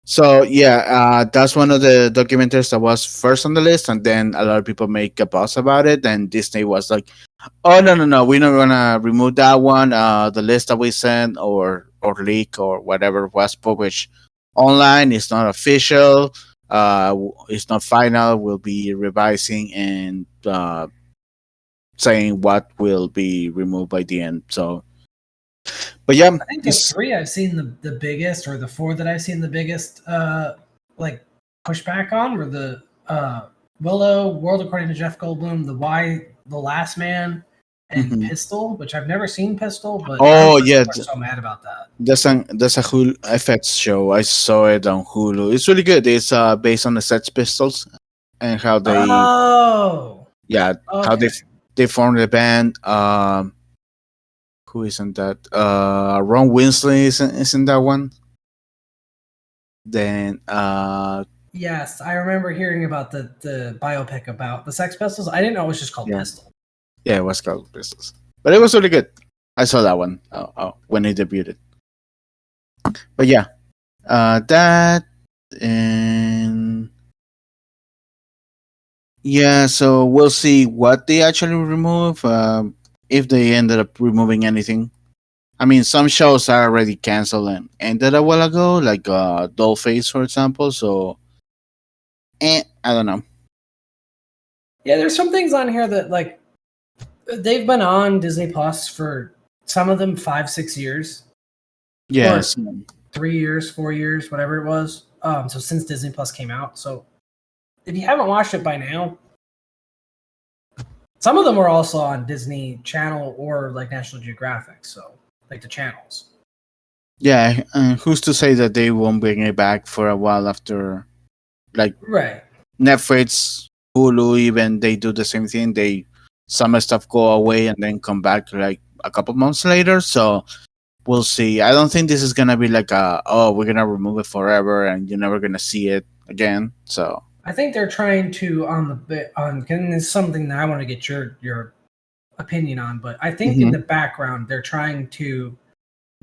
B: So yeah, that's one of the documentaries that was first on the list, and then a lot of people make a buzz about it, and Disney was like, "Oh no, no, no, we're not gonna remove that one. The list that we sent or leak or whatever was published online is not official. It's not final. We'll be revising and saying what will be removed by the end." So, but yeah,
A: I think the
B: this
A: three I've seen the biggest, or the four that I've seen the biggest, like pushback on were the Willow, World According to Jeff Goldblum, The Last Man, and
B: mhm.
A: Pistol, which I've never seen Pistol, but I
B: Oh
A: remember
B: yeah,
A: people are so mad about that.
B: That's a Hulu FX show. I saw it on Hulu. It's really good. It's based on the Sex Pistols and how they
A: Oh,
B: yeah how
A: okay.
B: they formed the band. Who isn't that? Ron Winsley isn't that one? Then
A: Yes, I remember hearing about the biopic about the Sex Pistols. I didn't know it was just called
B: yeah
A: Pistol.
B: yeah it was called Pistols, but it was really good. I saw that one when it debuted. But yeah, that and yeah, so we'll see what they actually remove. If they ended up removing anything. I mean, some shows are already canceled and ended a while ago, like Dollface, for example. So, I don't know.
A: Yeah, there's some things on here that like they've been on Disney Plus for some of them 5-6 years, or
B: Yes.
A: 3 years, 4 years, whatever it was. So since Disney Plus came out. So if you haven't watched it by now, some of them were also on Disney Channel or like National Geographic. So like the channels.
B: Yeah, who's to say that they won't bring it back for a while after, like
A: Right.
B: Netflix, Hulu, even they do the same thing. They some stuff go away and then come back like a couple months later. So we'll see. I don't think this is gonna be like we're gonna remove it forever and you're never gonna see it again. So
A: I think they're trying to on the bit on, and it's something that I want to get your opinion on, but I think in
B: Mhm.
A: the background they're trying to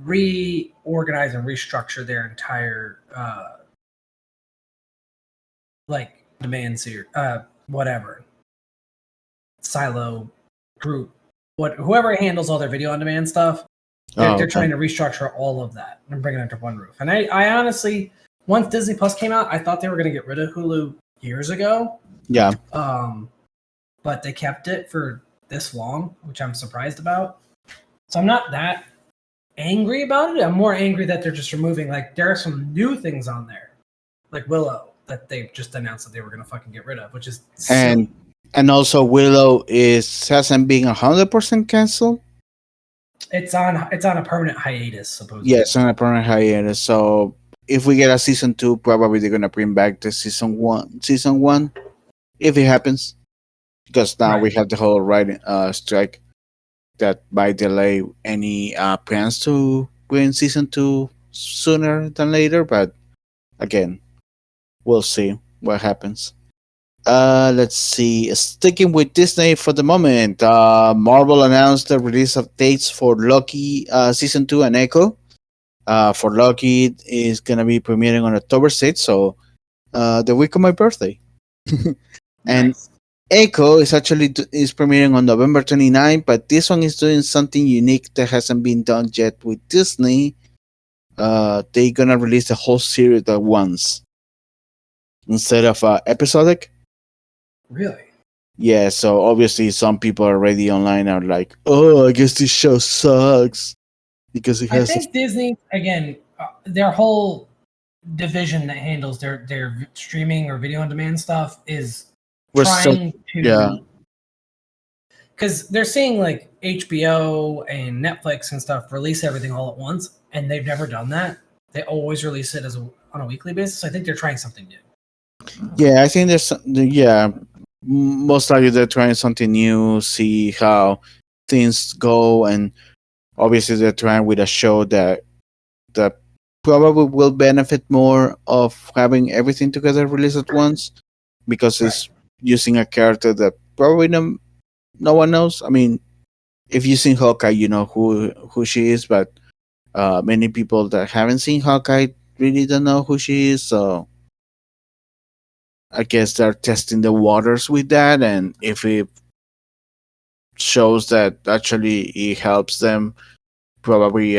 A: reorganize and restructure their entire like demand series, whatever silo group, whoever handles all their video on demand stuff. They're,
B: Oh,
A: they're
B: okay.
A: trying to restructure all of that and bring it under one roof. And I honestly, once Disney Plus came out, I thought they were going to get rid of Hulu years ago.
B: Yeah.
A: But they kept it for this long, which I'm surprised about. So I'm not that angry about it. I'm more angry that they're just removing, like, there are some new things on there, like Willow, that they just announced that they were going to fucking get rid of, which is silly.
B: And also Willow is hasn't been 100% canceled.
A: It's on a permanent hiatus, supposedly.
B: Yes, on a permanent hiatus. So if we get a season two, probably they're gonna bring back the season one. Season one, if it happens, because now we
A: Right.
B: have the whole writing strike that might delay any plans to bring season two sooner than later. But again, we'll see what happens. Let's see. Sticking with Disney for the moment, Marvel announced the release of dates for Loki season two and Echo. For Loki, it is gonna be premiering on October 6th, so the week of my birthday. And
A: Nice.
B: Echo is premiering on November 29th, but this one is doing something unique that hasn't been done yet with Disney. they're gonna release the whole series at once instead of episodic.
A: Really?
B: Yeah, so obviously some people already online are like, "Oh, I guess this show sucks because it
A: I
B: has."
A: think Disney, again, their whole division that handles their streaming or video on demand stuff is trying
B: Yeah,
A: to, because they're seeing like HBO and Netflix and stuff release everything all at once, and they've never done that. They always release it on a weekly basis. I think they're trying something new.
B: yeah. I think most likely they're trying something new, see how things go, and obviously they're trying with a show that probably will benefit more of having everything together released at once because
A: Right.
B: it's using a character that probably no one knows. I mean, if you've seen Hawkeye, you know who she is, but many people that haven't seen Hawkeye really don't know who she is. So I guess they're testing the waters with that, and if it shows that actually it helps them, probably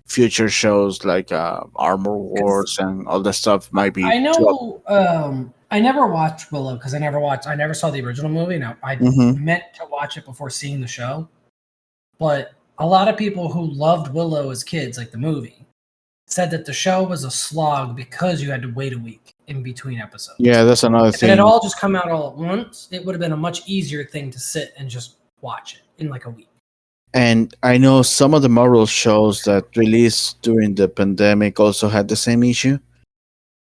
B: future shows like Armor Wars and all that stuff might be
A: I
B: dropped.
A: know. I never watched Willow because I never saw the original movie. Now I
B: Mm-hmm.
A: meant to watch it before seeing the show, but a lot of people who loved Willow as kids, like the movie, said that the show was a slog because you had to wait a week in between episodes.
B: Yeah, that's another
A: If it had
B: thing.
A: all just come out all at once, it would have been a much easier thing to sit and just watch it in like a week.
B: And I know some of the Marvel shows that released during the pandemic also had the same issue.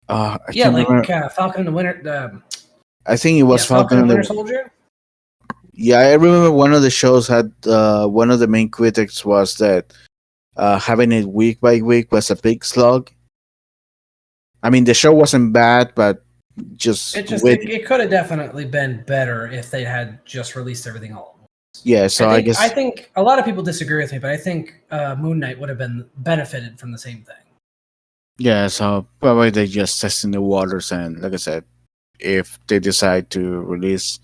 B: I
A: Yeah,
B: can't
A: like
B: remember.
A: Falcon and the Winter.
B: I think it was
A: Falcon
B: Falcon
A: and
B: and
A: Winter
B: the.
A: Soldier.
B: Yeah, I remember one of the shows had one of the main critics was that having it week by week was a big slog. I mean, the show wasn't bad, but just
A: It could have definitely been better if they had just released everything all at once.
B: yeah. So I guess
A: I think a lot of people disagree with me, but I think Moon Knight would have been benefited from the same thing.
B: yeah. So probably they just testing the waters, and like I said, if they decide to release,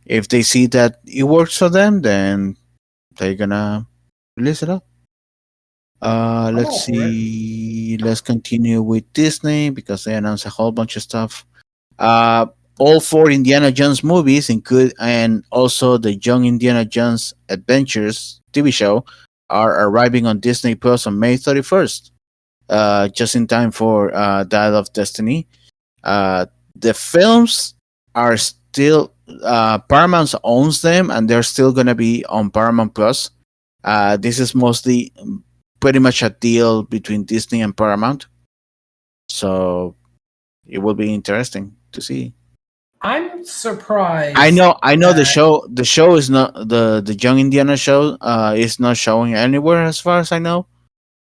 B: if they see that it works for them, then they're gonna release it up.
A: I'm
B: Let's
A: all for it.
B: see. Let's continue with Disney because they announced a whole bunch of stuff. Uh, all four Indiana Jones movies, include and also the Young Indiana Jones Adventures TV show, are arriving on Disney Plus on May 31st. Just in time for Dial of Destiny. The films are still Paramount owns them, and they're still gonna be on Paramount Plus. This is mostly pretty much a deal between Disney and Paramount, so it will be interesting to see.
A: I'm surprised.
B: I know the
A: that-
B: show. The show is not the Young Indiana show. Is not showing anywhere as far as I know,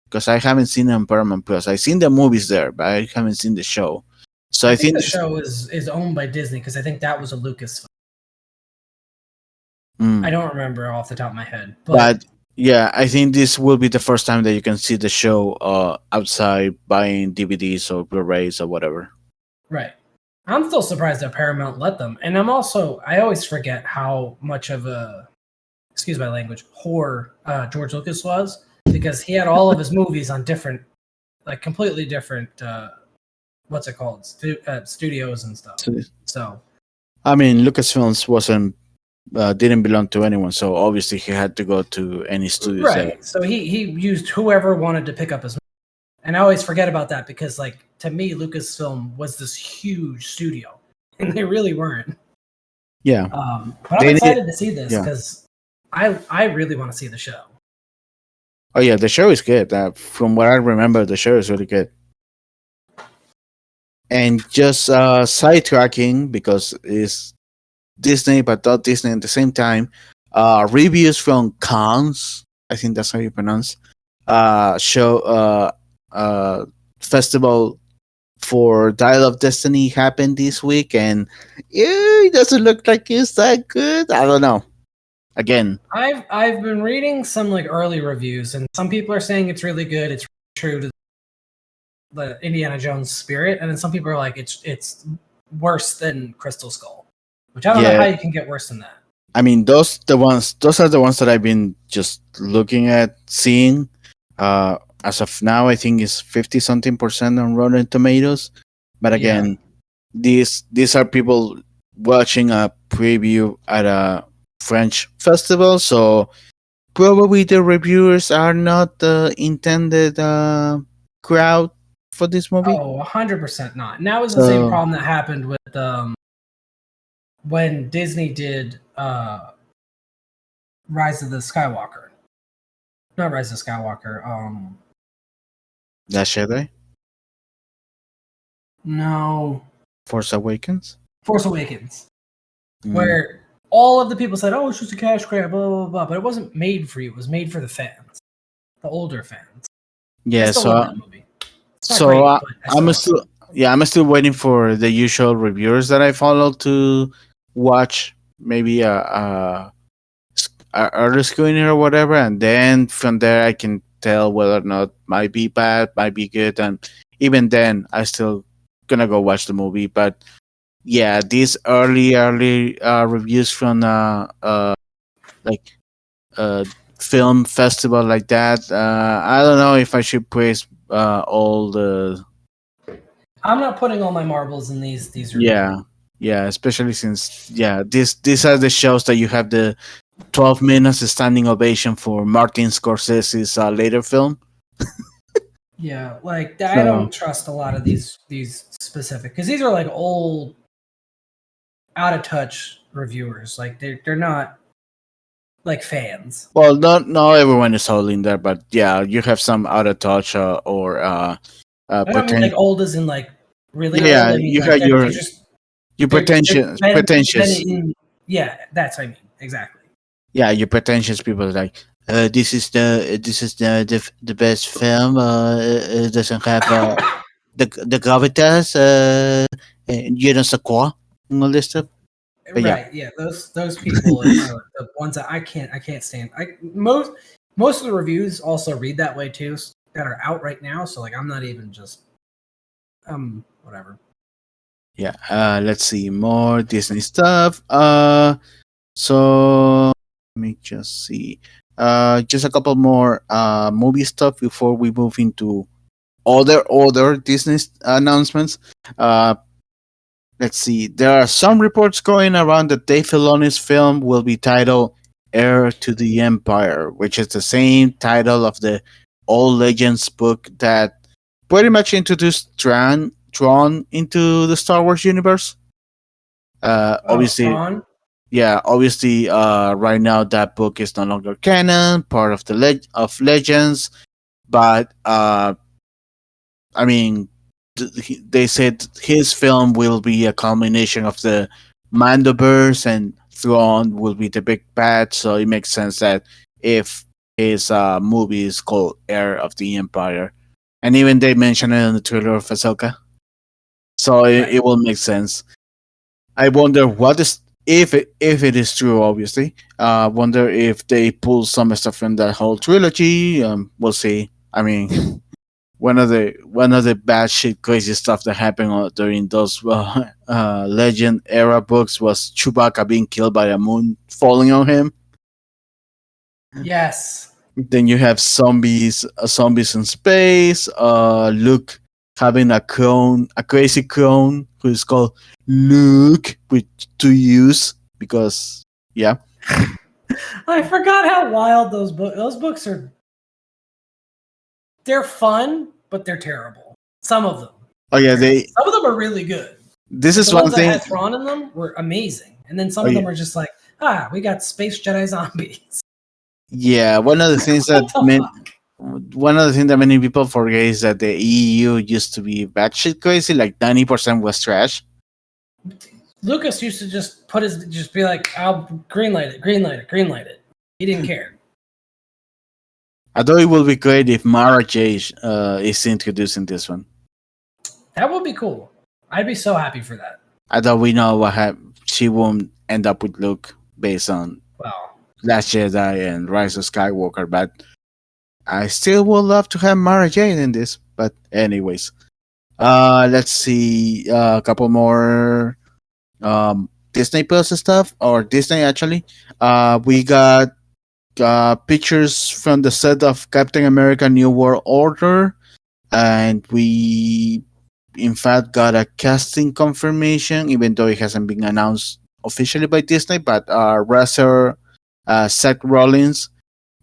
B: because I haven't seen it on Paramount Plus. I've seen the movies there, but I haven't seen the show. So
A: I think the show is owned by Disney because I think that was a Lucas. I don't remember off the top of my head,
B: but yeah, I think this will be the first time that you can see the show outside buying DVDs or Blu-rays or whatever.
A: right. I'm still surprised that Paramount let them, and I always forget how much of a, excuse my language, whore George Lucas was, because he had all of his movies on different, like completely different, what's it called, studios and stuff. So
B: I mean, Lucasfilms didn't belong to anyone, so obviously he had to go to any studios.
A: right. So he used whoever wanted to pick up his, and I always forget about that because, like, to me, Lucasfilm was this huge studio, and they really weren't.
B: Yeah.
A: But I'm excited to see this because I really want to see the show.
B: Oh yeah, the show is good. From what I remember, the show is really good. And just sidetracking because it's Disney but not Disney at the same time. Reviews from Cannes, I think that's how you pronounce. Show festival for Dial of Destiny happened this week, and it doesn't look like it's that good. I don't know. Again,
A: I've been reading some like early reviews, and some people are saying it's really good. It's true to the Indiana Jones spirit, and then some people are like it's worse than Crystal Skull, which I don't know how you can get worse than that.
B: I mean, those are the ones that I've been just looking at, seeing. I as of now, I think it's 50 something percent on Rotten Tomatoes. But
A: Yeah.
B: again, these are people watching a preview at a French festival, so probably the reviewers are not the intended crowd for this movie.
A: Oh, 100% not. And that was the same
B: So
A: problem that happened with when Disney did Rise of the Skywalker. Not Rise of Skywalker.
B: Last Jedi,
A: No,
B: Force Awakens.
A: Force Awakens,
B: Mm.
A: where all of the people said, "Oh, it's just a cash grab," blah blah blah. But it wasn't made for you. It was made for the fans, the older fans. I
B: Yeah,
A: still
B: so
A: love that movie. It's not
B: so
A: great, but I still
B: I'm
A: love
B: still I'm still waiting for the usual reviewers that I follow to watch maybe a early screening or whatever, and then from there I can tell whether or not might be bad, might be good, and even then I still gonna go watch the movie. But yeah, these early reviews from like film festival like that, I don't know if I should praise all the
A: I'm not putting all my marbles in these reviews.
B: yeah, especially since these are the shows that you have the 12 minutes standing ovation for Martin Scorsese's later film.
A: Yeah, like I
B: So
A: don't trust a lot of these specific because these are like old, out of touch reviewers. Like they're not like fans.
B: well, not everyone is holding there, but yeah, you have some out of touch or
A: I don't mean
B: pretend.
A: like old as in like really
B: Yeah,
A: old.
B: yeah,
A: I mean
B: you
A: like
B: have
A: they're just
B: your
A: they've been
B: pretentious.
A: in. Yeah, that's what I mean exactly.
B: Yeah, your pretentious people like this is the best film. It doesn't have the gravitas. Je ne sais quoi, and all this stuff. But yeah,
A: Right? Yeah, those people are the ones that I can't stand. Most of the reviews also read that way too that are out right now. So like I'm not even just whatever.
B: yeah. Let's see more Disney stuff. So let me just see. Just a couple more movie stuff before we move into other Disney announcements. Let's see. There are some reports going around that Dave Filoni's film will be titled "Heir to the Empire," which is the same title of the Old Legends book that pretty much introduced Tron into the Star Wars universe. Obviously,
A: Tron.
B: yeah, obviously, right now that book is no longer canon, part of the of Legends. But I mean, they said his film will be a combination of the Mandoverse and Thrawn will be the big bad. So it makes sense that if his movie is called Heir of the Empire, and even they mention it in the trailer of Ahsoka, so it will make sense. I wonder what is if it is true. Obviously, wonder if they pull some stuff from that whole trilogy. We'll see. I mean, one of the bad shit crazy stuff that happened during those Legend era books was Chewbacca being killed by a moon falling on him.
A: Yes.
B: Then you have zombies in space. Luke having a clone, a crazy clone who is called Luke with two U's because yeah.
A: I forgot how wild those books are. They're fun, but they're terrible. Some of them.
B: Oh yeah,
A: Some of them are really good.
B: This is
A: The
B: one
A: ones that
B: thing.
A: had Thrawn in them were amazing, and then some
B: Oh,
A: of them
B: yeah.
A: are just like, we got space Jedi zombies.
B: Yeah, one of the things that
A: What the fuck?
B: one of the things that many people forget is that the EU used to be batshit crazy. Like 90% was trash.
A: Lucas used to just be like, I'll greenlight it. He didn't care.
B: I thought it would be great if Mara Jade is introducing this one.
A: That would be cool. I'd be so happy for that.
B: I thought we know what she won't end up with Luke based on
A: Wow.
B: Last Jedi and Rise of Skywalker, but I still would love to have Mara Jade in this. But anyways, let's see a couple more Disney Plus stuff or Disney actually. We got pictures from the set of Captain America: New World Order, and we in fact got a casting confirmation, even though it hasn't been announced officially by Disney. But wrestler Seth Rollins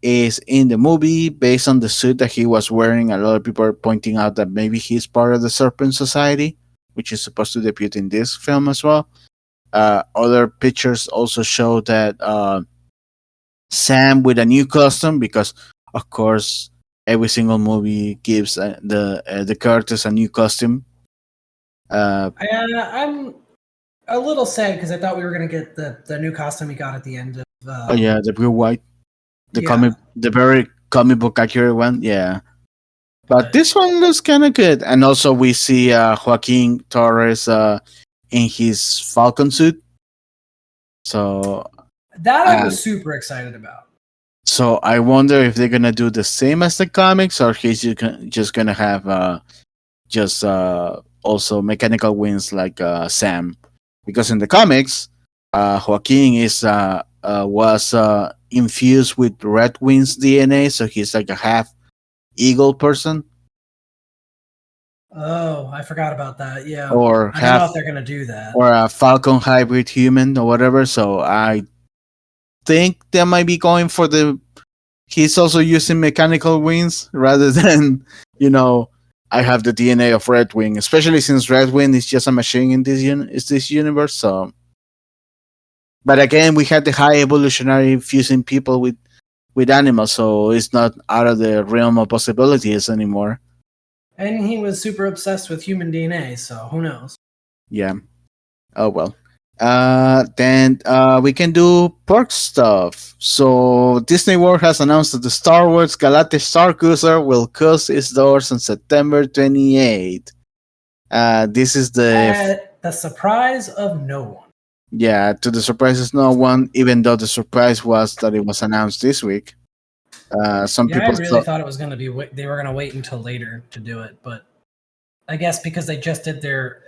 B: is in the movie based on the suit that he was wearing. A lot of people are pointing out that maybe he's part of the Serpent Society, which is supposed to debut in this film as well. Other pictures also show that Sam with a new costume, because of course every single movie gives the characters a new costume.
A: I'm a little sad because I thought we were gonna get the new costume we got at the end of.
B: Oh yeah, the blue white,
A: Yeah.
B: the very comic book accurate one. Yeah, but this one looks kind of good, and also we see Joaquin Torres in his Falcon suit. So
A: That I was super excited about.
B: So I wonder if they're gonna do the same as the comics, or he's just gonna have just also mechanical wings like Sam, because in the comics, Joaquin is was infused with Red Wings DNA, so he's like a half eagle person,
A: Oh, I forgot about that. Yeah,
B: or
A: I don't know
B: half,
A: if they're gonna do that.
B: or a Falcon hybrid human or whatever. So I think they might be going for the. He's also using mechanical wings rather than, you know, I have the DNA of Red Wing, especially since Red Wing is just a machine in this universe. So, but again, we had the high evolutionary fusing people with animals, so it's not out of the realm of possibilities anymore.
A: And he was super obsessed with human DNA, so who knows?
B: Yeah. Oh well. Then we can do park stuff. So Disney World has announced that the Star Wars Galactic Star Cruiser will close its doors on September 28th. This is
A: At the surprise of no one.
B: Yeah, to the surprise of no one, even though the surprise was that it was announced this week. Some
A: Yeah, I
B: people
A: really thought it was going to be. They were going to wait until later to do it, but I guess because they just did their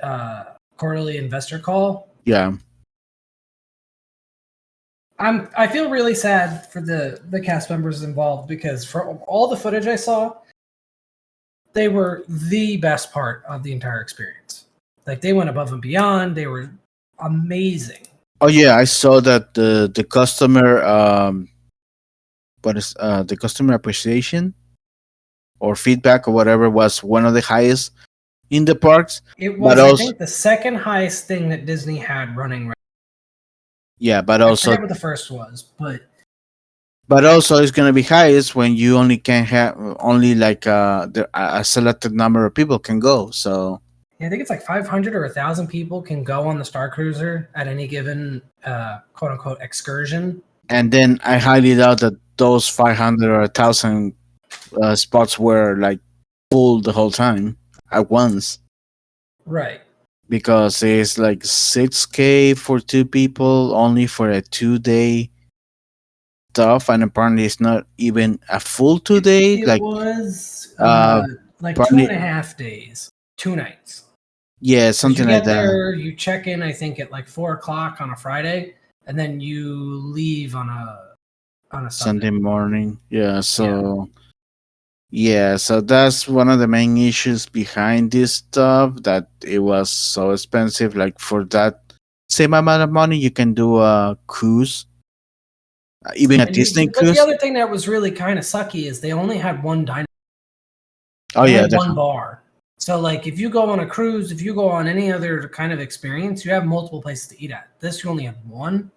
A: quarterly investor call.
B: Yeah.
A: I feel really sad for the cast members involved, because for all the footage I saw, they were the best part of the entire experience. Like, they went above and beyond. They were amazing.
B: Oh yeah, I saw that the customer what is the customer appreciation or feedback or whatever was one of the highest in the parks.
A: It was, I think, the second highest thing that Disney had running.
B: Yeah, but
A: I
B: also
A: forget what the first was,
B: but also it's gonna be highest when you only can have only like a selected number of people can go. So
A: yeah, I think it's like 500 or 1,000 people can go on the Star Cruiser at any given quote unquote excursion.
B: And then I highly doubt that those 500 or 1,000 spots were like full the whole time at once.
A: Right.
B: Because it's like 6K for two people only for a 2-day stuff, and apparently it's not even a full 2 day.
A: It
B: like
A: was like
B: probably,
A: 2.5 days, 2 nights.
B: Yeah, something like that.
A: There, you check in, I think, at like 4:00 on a Friday, and then you leave on a
B: Sunday morning. Yeah, so yeah, so that's one of the main issues behind this stuff, that it was so expensive. Like for that same amount of money, you can do a cruise, even a Disney cruise.
A: But the other thing that was really kind of sucky is they only had one diner.
B: Oh yeah,
A: one bar. So like if you go on a cruise, if you go on any other kind of experience, you have multiple places to eat at. This you only have one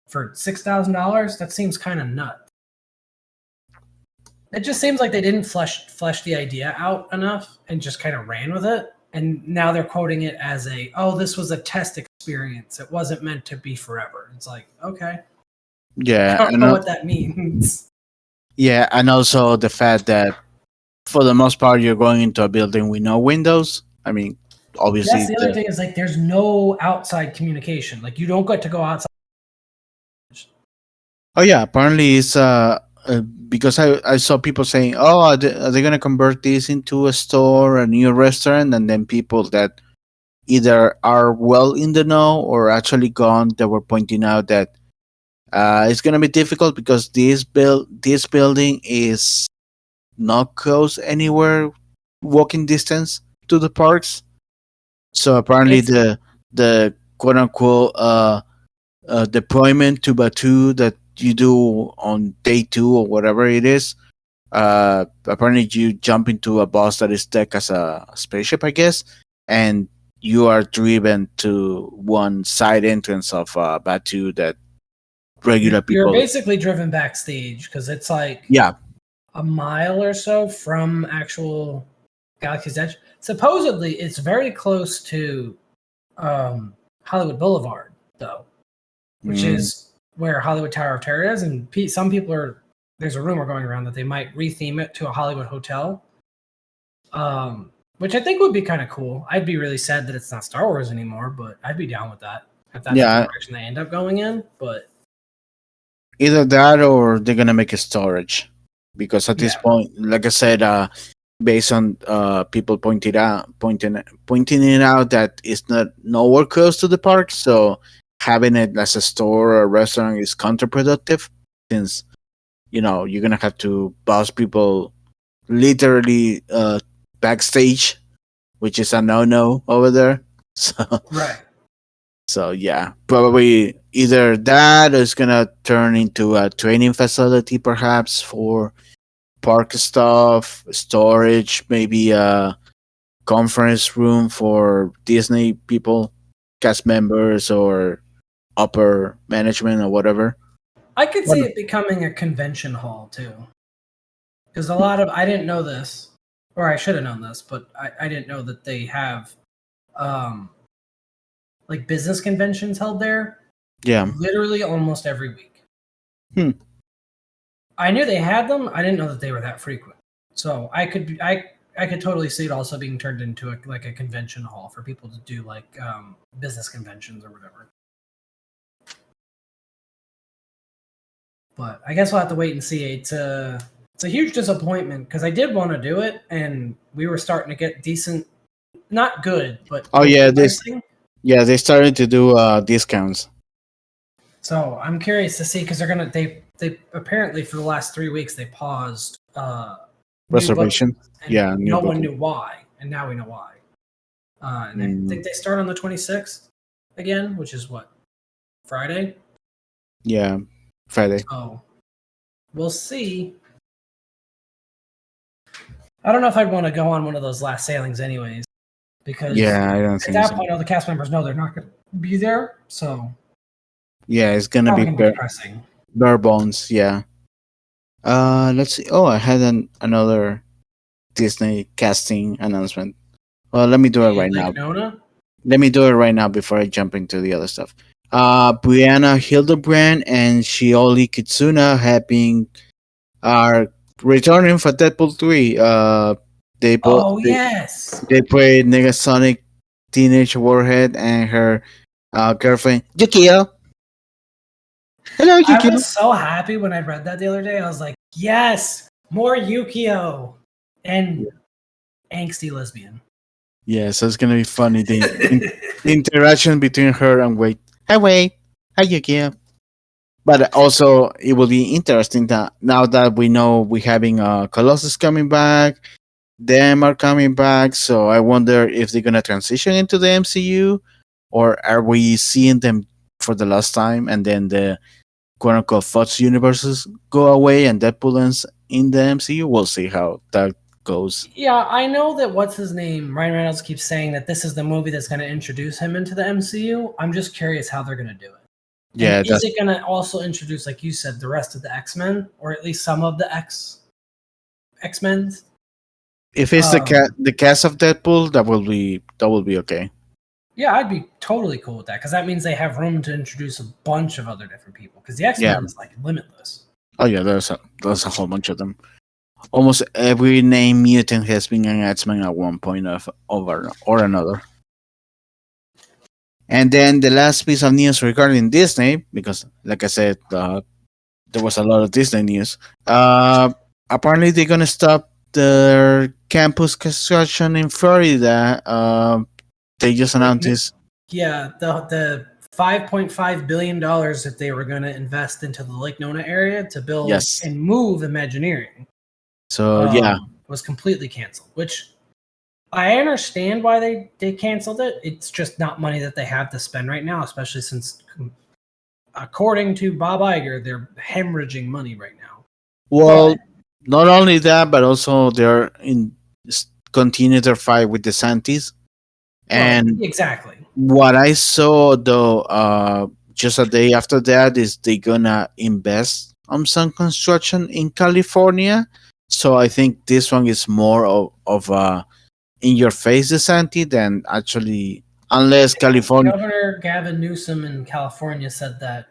A: for $6,000. That seems kind of nuts. It just seems like they didn't flesh the idea out enough and just kind of ran with it. And now they're quoting it as this was a test experience. It wasn't meant to be forever. It's like, okay.
B: Yeah.
A: I don't know what that means.
B: Yeah, and also the fact that for the most part you're going into a building with no windows. I mean, obviously.
A: That's the other thing is like there's no outside communication. Like you don't get to go outside.
B: Oh yeah, apparently it's because I saw people saying, "Oh, are they going to convert this into a store, a new restaurant?" And then people that either are well in the know or actually gone, they were pointing out that It's gonna be difficult because this building is not close anywhere walking distance to the parks. So apparently
A: It's
B: the quote unquote deployment to Batu that you do on day 2 or whatever it is, apparently you jump into a bus that is decked as a spaceship, I guess, and you are driven to one side entrance of Batu that regular
A: you're
B: people.
A: basically driven backstage because it's like
B: Yeah.
A: a mile or so from actual Galaxy's Edge. Supposedly, it's very close to Hollywood Boulevard, though, which
B: Mm,
A: is where Hollywood Tower of Terror is. And some people are there's a rumor going around that they might retheme it to a Hollywood hotel, which I think would be kind of cool. I'd be really sad that it's not Star Wars anymore, but I'd be down with that if that's the
B: yeah.
A: direction they end up going in. But
B: Either that or they're gonna make a storage, because at this
A: yeah,
B: point, like I said, based on people pointing it out that it's not nowhere close to the park, so having it as a store or a restaurant is counterproductive, since you're gonna have to boss people literally backstage, which is a no over there. So
A: right.
B: so yeah, probably either that or it's gonna turn into a training facility, perhaps for park stuff, storage, maybe a conference room for Disney people, cast members, or upper management or whatever.
A: I could
B: What?
A: see it becoming a convention hall too, because a lot of I didn't know this, or I should have known this, but I didn't know that they have um, like business conventions held there
B: Yeah.
A: literally almost every week.
B: Hmm.
A: I knew they had them. I didn't know that they were that frequent. So I could totally see it also being turned into like a convention hall for people to do like business conventions or whatever. But I guess we'll have to wait and see. It's a huge disappointment because I did want to do it, and we were starting to get decent, not good, but
B: Oh yeah,
A: okay
B: this.
A: pricing.
B: Yeah, they started to do discounts.
A: So I'm curious to see because they apparently for the last 3 weeks they paused new
B: Reservation.
A: bookings and
B: Yeah, new
A: no one
B: booking.
A: knew why, and now we know why. And I
B: Mm,
A: think they start on the 26th again, which is what, Friday.
B: yeah, Friday.
A: So we'll see. I don't know if I'd want to go on one of those last sailings anyways, because
B: Yeah, I don't
A: at
B: think
A: that
B: so.
A: point all the cast members know they're not going to be there, so
B: Yeah, it's gonna
A: probably
B: be
A: going to be depressing.
B: bare bones. Yeah. Let's see. Oh, I had another Disney casting announcement. Well, let me do it right
A: Lake
B: now.
A: Nona.
B: Let me do it right now before I jump into the other stuff. Brianna Hildebrand and Shioli Kitsuna are returning for Deadpool 3. They both
A: Oh yes,
B: they played Negasonic Teenage Warhead and her girlfriend Yukio. Hello,
A: I
B: Yukio.
A: was so happy when I read that the other day. I was like, yes, more Yukio and angsty lesbian.
B: Yeah, so it's gonna be funny the interaction between her and Wade. Hi, Wade. Hi, Yukio. But also, it will be interesting that now that we know we're having Colossus coming back, them are coming back. So I wonder if they're gonna transition into the MCU, or are we seeing them for the last time, and then the quote unquote Fox universes go away and Deadpool ends in the MCU? We'll see how that goes.
A: Yeah, I know that what's his name, Ryan Reynolds keeps saying that this is the movie that's going to introduce him into the MCU. I'm just curious how they're going to do it. And
B: Yeah,
A: is
B: that's
A: it going to also introduce, like you said, the rest of the X-Men, or at least some of the X-Men?
B: if it's
A: Um,
B: the cast of Deadpool, that will be okay.
A: Yeah, I'd be totally cool with that because that means they have room to introduce a bunch of other different people. Because the
B: Yeah.
A: X-Men is like limitless.
B: Oh yeah, there's a whole bunch of them. Almost every name mutant has been an X-Men at one point of over or another. And then the last piece of news regarding Disney, because like I said, there was a lot of Disney news. Apparently they're gonna stop their campus construction in Florida. They just announced this.
A: Yeah, the $5.5 billion that they were going to invest into the Lake Nona area to build
B: Yes.
A: and move Imagineering.
B: So yeah,
A: Was completely canceled, which I understand why they canceled it. It's just not money that they have to spend right now, especially since, according to Bob Iger, they're hemorrhaging money right now.
B: well, not only that, but also they're in continue their fight with DeSantis. And
A: exactly.
B: what I saw though, just a day after that, is they gonna invest on some construction in California. So I think this one is more of a in your face DeSantis than actually, unless California,
A: Governor Gavin Newsom in California said that.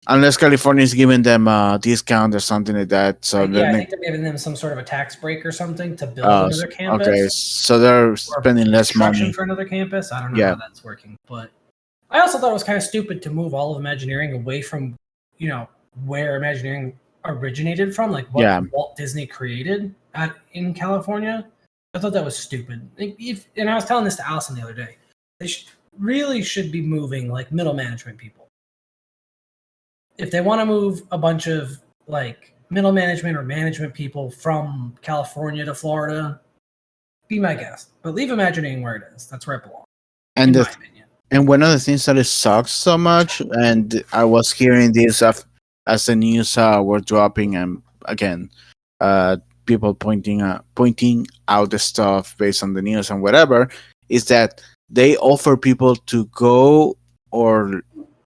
B: unless California is giving them a discount or something like that. So
A: I think they're giving them some sort of a tax break or something to build another campus.
B: Okay, so they're spending less money
A: for another campus. I don't know how that's working, but I also thought it was kind of stupid to move all of Imagineering away from, where Imagineering originated from, like what Walt Disney created in California. I thought that was stupid. And I was telling this to Allison the other day. They really should be moving like middle management people. If they want to move a bunch of like middle management or management people from California to Florida, be my guest. But leave Imagineering where it is. That's where it belongs.
B: And and one of the things that it sucks so much, and I was hearing this as the news were dropping, and again, people pointing out the stuff based on the news and whatever, is that they offer people to go or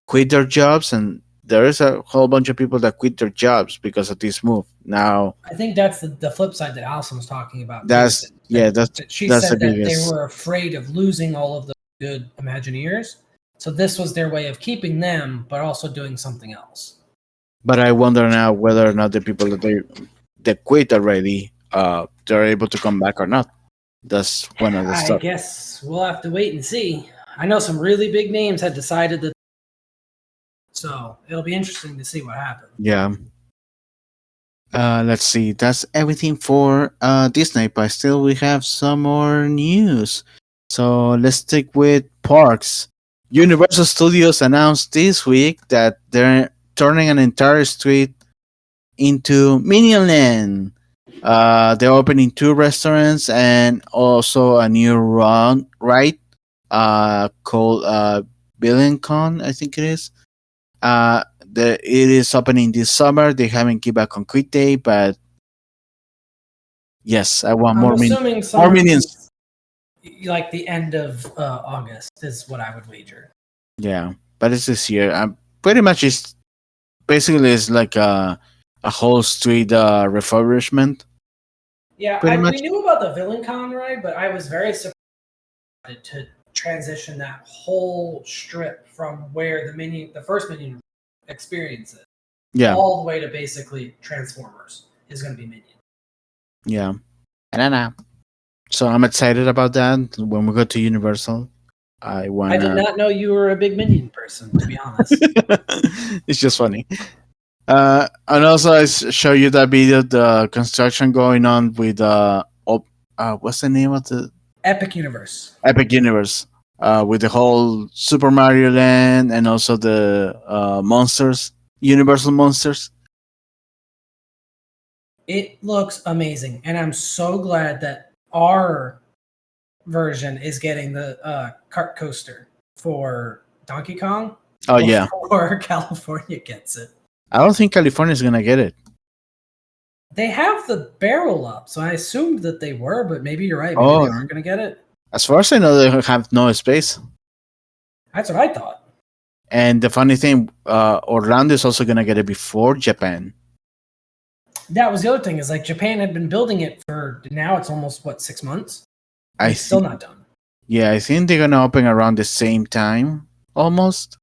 B: quit their jobs, and there is a whole bunch of people that quit their jobs because of this move. Now,
A: I think that's the flip side that Allison was talking about.
B: She
A: said that they were afraid of losing all of the good Imagineers, so this was their way of keeping them, but also doing something else.
B: But I wonder now whether or not the people that quit already, they're able to come back or not. That's one of the stuff.
A: I guess we'll have to wait and see. I know some really big names had decided that. So it'll be interesting to see what happens.
B: Yeah. Let's see. That's everything for Disney, but still we have some more news. So let's stick with parks. Universal Studios announced this week that they're turning an entire street into Minion Land. They're opening 2 restaurants and also a new ride called BillionCon, I think it is. It is opening this summer. They haven't given a concrete date, but yes, I want more minions.
A: Like the end of August is what I would wager.
B: Yeah, but it's this year. Pretty much it's like a whole street refurbishment.
A: Yeah, we knew about the VillainCon ride, but I was very surprised to transition that whole strip from where the first Minion experience is, all the way to basically Transformers is going to be Minion.
B: Yeah, I don't know. So I'm excited about that. When we go to Universal, I
A: did not know you were a big Minion person, to be honest.
B: It's just funny. And also I show you that video, the construction going on with what's the name of the
A: Epic Universe?
B: Epic Universe. With the whole Super Mario Land and also the monsters, Universal Monsters.
A: It looks amazing, and I'm so glad that our version is getting the kart coaster for Donkey Kong.
B: Oh yeah,
A: before California gets it.
B: I don't think California is gonna get it.
A: They have the barrel up, so I assumed that they were, but maybe you're right. Maybe they aren't gonna get it.
B: As far as I know, they have no space.
A: That's what I thought.
B: And the funny thing, Orlando is also gonna get it before Japan.
A: That was the other thing, is like Japan had been building it for, now it's almost 6 months. It's still not done.
B: Yeah, I think they're gonna open around the same time, almost.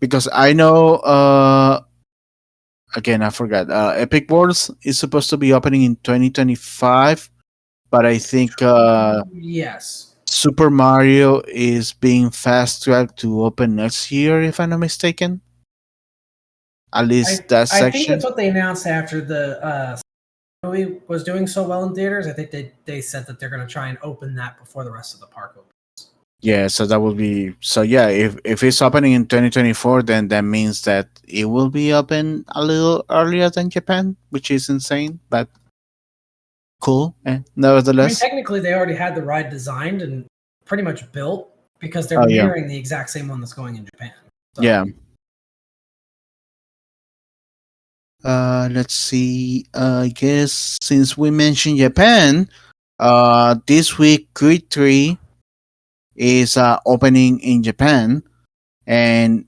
B: Because I know, again, I forgot. Epic Worlds is supposed to be opening in 2025, but I think
A: yes,
B: Super Mario is being fast tracked to open next year, if I'm not mistaken. At least that section.
A: I think that's what they announced after the movie was doing so well in theaters. I think they said that they're going to try and open that before the rest of the park opens.
B: Yeah, so that will be so. Yeah, if it's opening in 2024, then that means that it will be open a little earlier than Japan, which is insane, but cool.
A: I mean,
B: Nevertheless,
A: technically, they already had the ride designed and pretty much built because they're
B: oh yeah,
A: mirroring the exact same one that's going in Japan. So,
B: yeah. Let's see. I guess since we mentioned Japan, this week Creed 3 is opening in Japan, and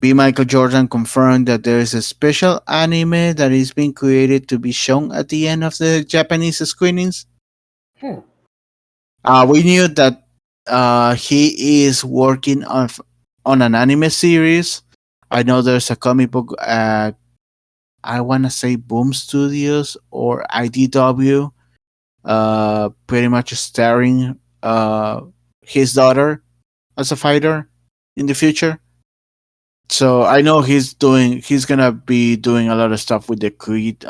B: B. Michael Jordan confirmed that there is a special anime that is being created to be shown at the end of the Japanese screenings.
A: hmm.
B: We knew that he is working on an anime series. I know there's a comic book. I want to say Boom Studios or IDW. Pretty much starring his daughter as a fighter in the future. So I know he's gonna be doing a lot of stuff with the Creed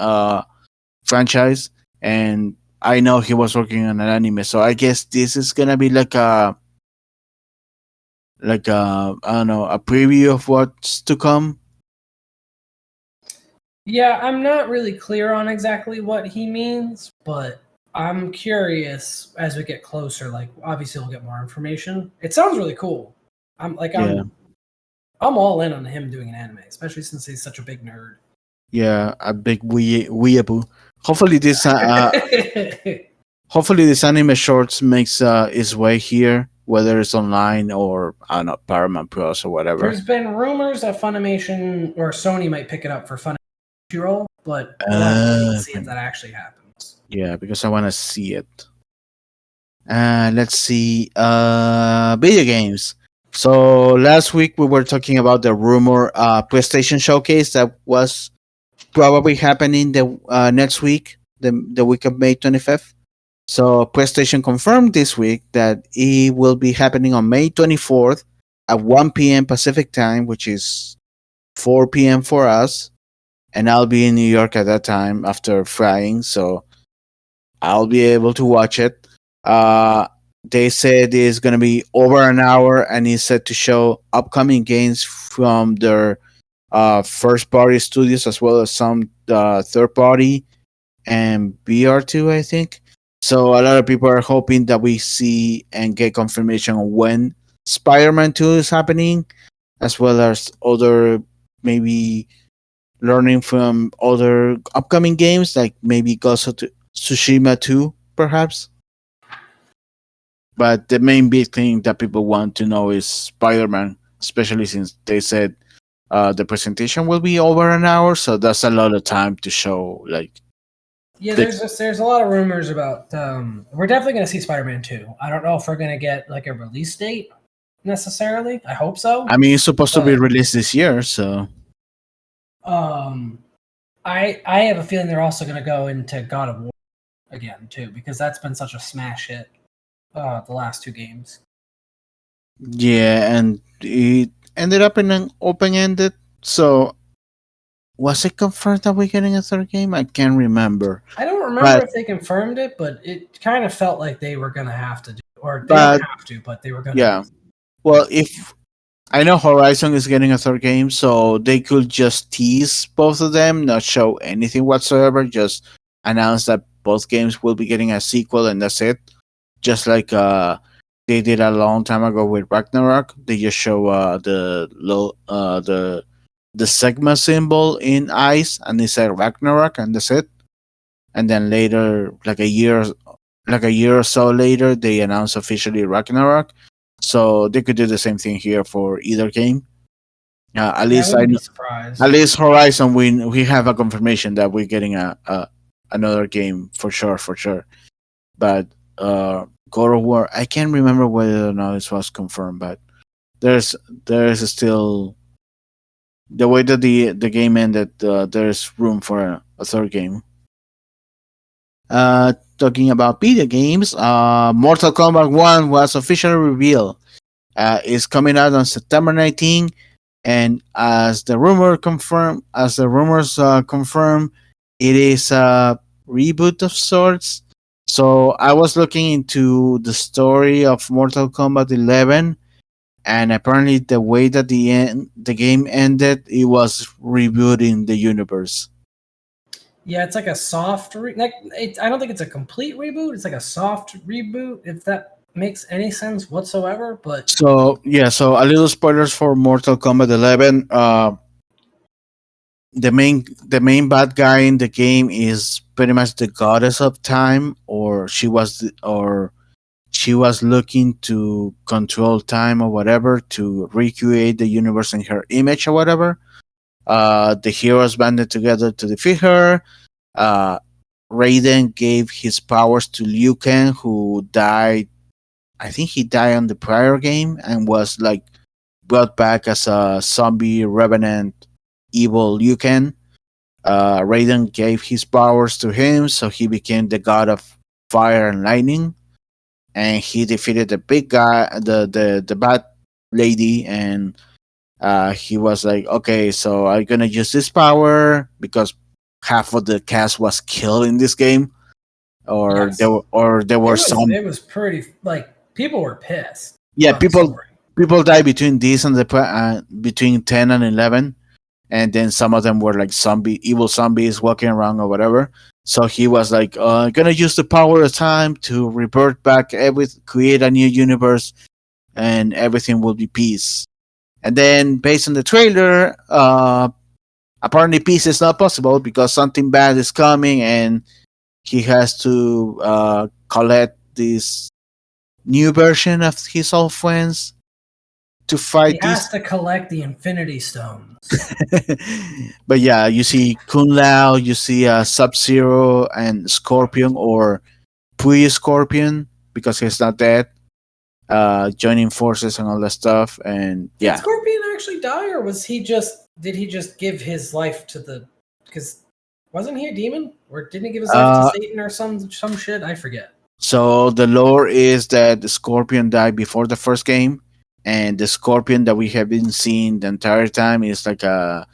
B: franchise, and I know he was working on an anime. So I guess this is gonna be like I don't know, a preview of what's to come.
A: Yeah, I'm not really clear on exactly what he means, but I'm curious as we get closer. Like, obviously, we'll get more information. It sounds really cool. I'm like,
B: Yeah,
A: I'm all in on him doing an anime, especially since he's such a big nerd.
B: yeah, a big weeaboo. Hopefully hopefully this anime shorts makes its way here, whether it's online or I don't know, Paramount Plus or whatever.
A: There's been rumors that Funimation or Sony might pick it up for Crunchyroll, but we'll have to wait and see if that actually happens.
B: Yeah, because I want to see it. Let's see. Video games. So last week we were talking about the rumor PlayStation showcase that was probably happening the next week, the week of May 25th. So PlayStation confirmed this week that it will be happening on May 24th at 1 p.m. Pacific time, which is 4 p.m. for us. And I'll be in New York at that time after flying, so I'll be able to watch it. Uh, they said it's going to be over an hour and it's set to show upcoming games from their first party studios as well as some third party and BR2, I think. So a lot of people are hoping that we see and get confirmation on when Spider Man 2 is happening, as well as other maybe learning from other upcoming games like maybe Ghost of Tsushima 2, perhaps. But the main big thing that people want to know is Spider Man, especially since they said the presentation will be over an hour, so that's a lot of time to show. Like,
A: Yeah,
B: the,
A: there's a lot of rumors about. We're definitely going to see Spider-Man 2. I don't know if we're going to get like a release date necessarily. I hope so.
B: I mean, it's supposed to be
A: But-
B: released this year, so
A: I have a feeling they're also going to go into God of War again too, because that's been such a smash hit. The last two games.
B: yeah, and it ended up in an open ended. So was it confirmed that we're getting a third game? I can't remember.
A: I don't remember
B: But-
A: if they confirmed it, but it kind of felt like they were going to have to do, or they
B: But-
A: don't have to, but they were going to.
B: Yeah. Well, if I know Horizon is getting a third game, so they could just tease both of them, not show anything whatsoever, just announce that both games will be getting a sequel and that's it. Just like they did a long time ago with Ragnarok. They just show the Sigma symbol in ice and they said Ragnarok and that's it. And then later, like a year or so later, they announced officially Ragnarok. So they could do the same thing here for either game. At least
A: I wouldn't be surprised.
B: at least Horizon, we have a confirmation that we're getting a another game for sure. But God of War, I can't remember whether or not this was confirmed, but there's still the way that the game ended. There's room for a third game. Talking about video games, Mortal Kombat 1 was officially revealed. It's coming out on September 19, and as the rumors confirm, it is a reboot of sorts. So I was looking into the story of Mortal Kombat 11, and apparently the way that the game ended, it was rebooting the universe.
A: Yeah, it's like a soft I don't think it's a complete reboot. It's like a soft reboot, if that makes any sense whatsoever. But
B: So yeah, so a little spoilers for Mortal Kombat 11. The main bad guy in the game is pretty much the goddess of time, or she was looking to control time or whatever to recreate the universe in her image or whatever. The heroes banded together to defeat her. Uh, Raiden gave his powers to Liu Kang, who died. I think he died on the prior game and was like brought back as a zombie revenant, evil Liu Kang. Raiden gave his powers to him, so he became the god of fire and lightning, and he defeated the big guy, the bad lady, and he was like, okay, so I'm gonna use this power because half of the cast was killed in this game, or
A: yes,
B: there were some.
A: it was pretty like people were pissed
B: Yeah,
A: about the
B: people
A: story.
B: people die between this and between 10 and 11, and then some of them were like evil zombies walking around or whatever. So he was like, gonna use the power of time to revert back, create a new universe, and everything will be peace. And then based on the trailer, apparently peace is not possible because something bad is coming, and he has to collect this new version of his old friends to
A: He
B: fight
A: has
B: this.
A: to collect the Infinity Stones.
B: But yeah, you see Kun Lao, you see Sub Zero and Scorpion, or pre Scorpion because he's not dead, joining forces and all that stuff. And
A: Did
B: yeah,
A: Scorpion actually die, or was he just did he just give his life to the? Because wasn't he a demon, or didn't he give his life to
B: uh,
A: Satan or some shit? I forget.
B: so the lore is that the Scorpion died before the first game, and the Scorpion that we have been seeing the entire time is like a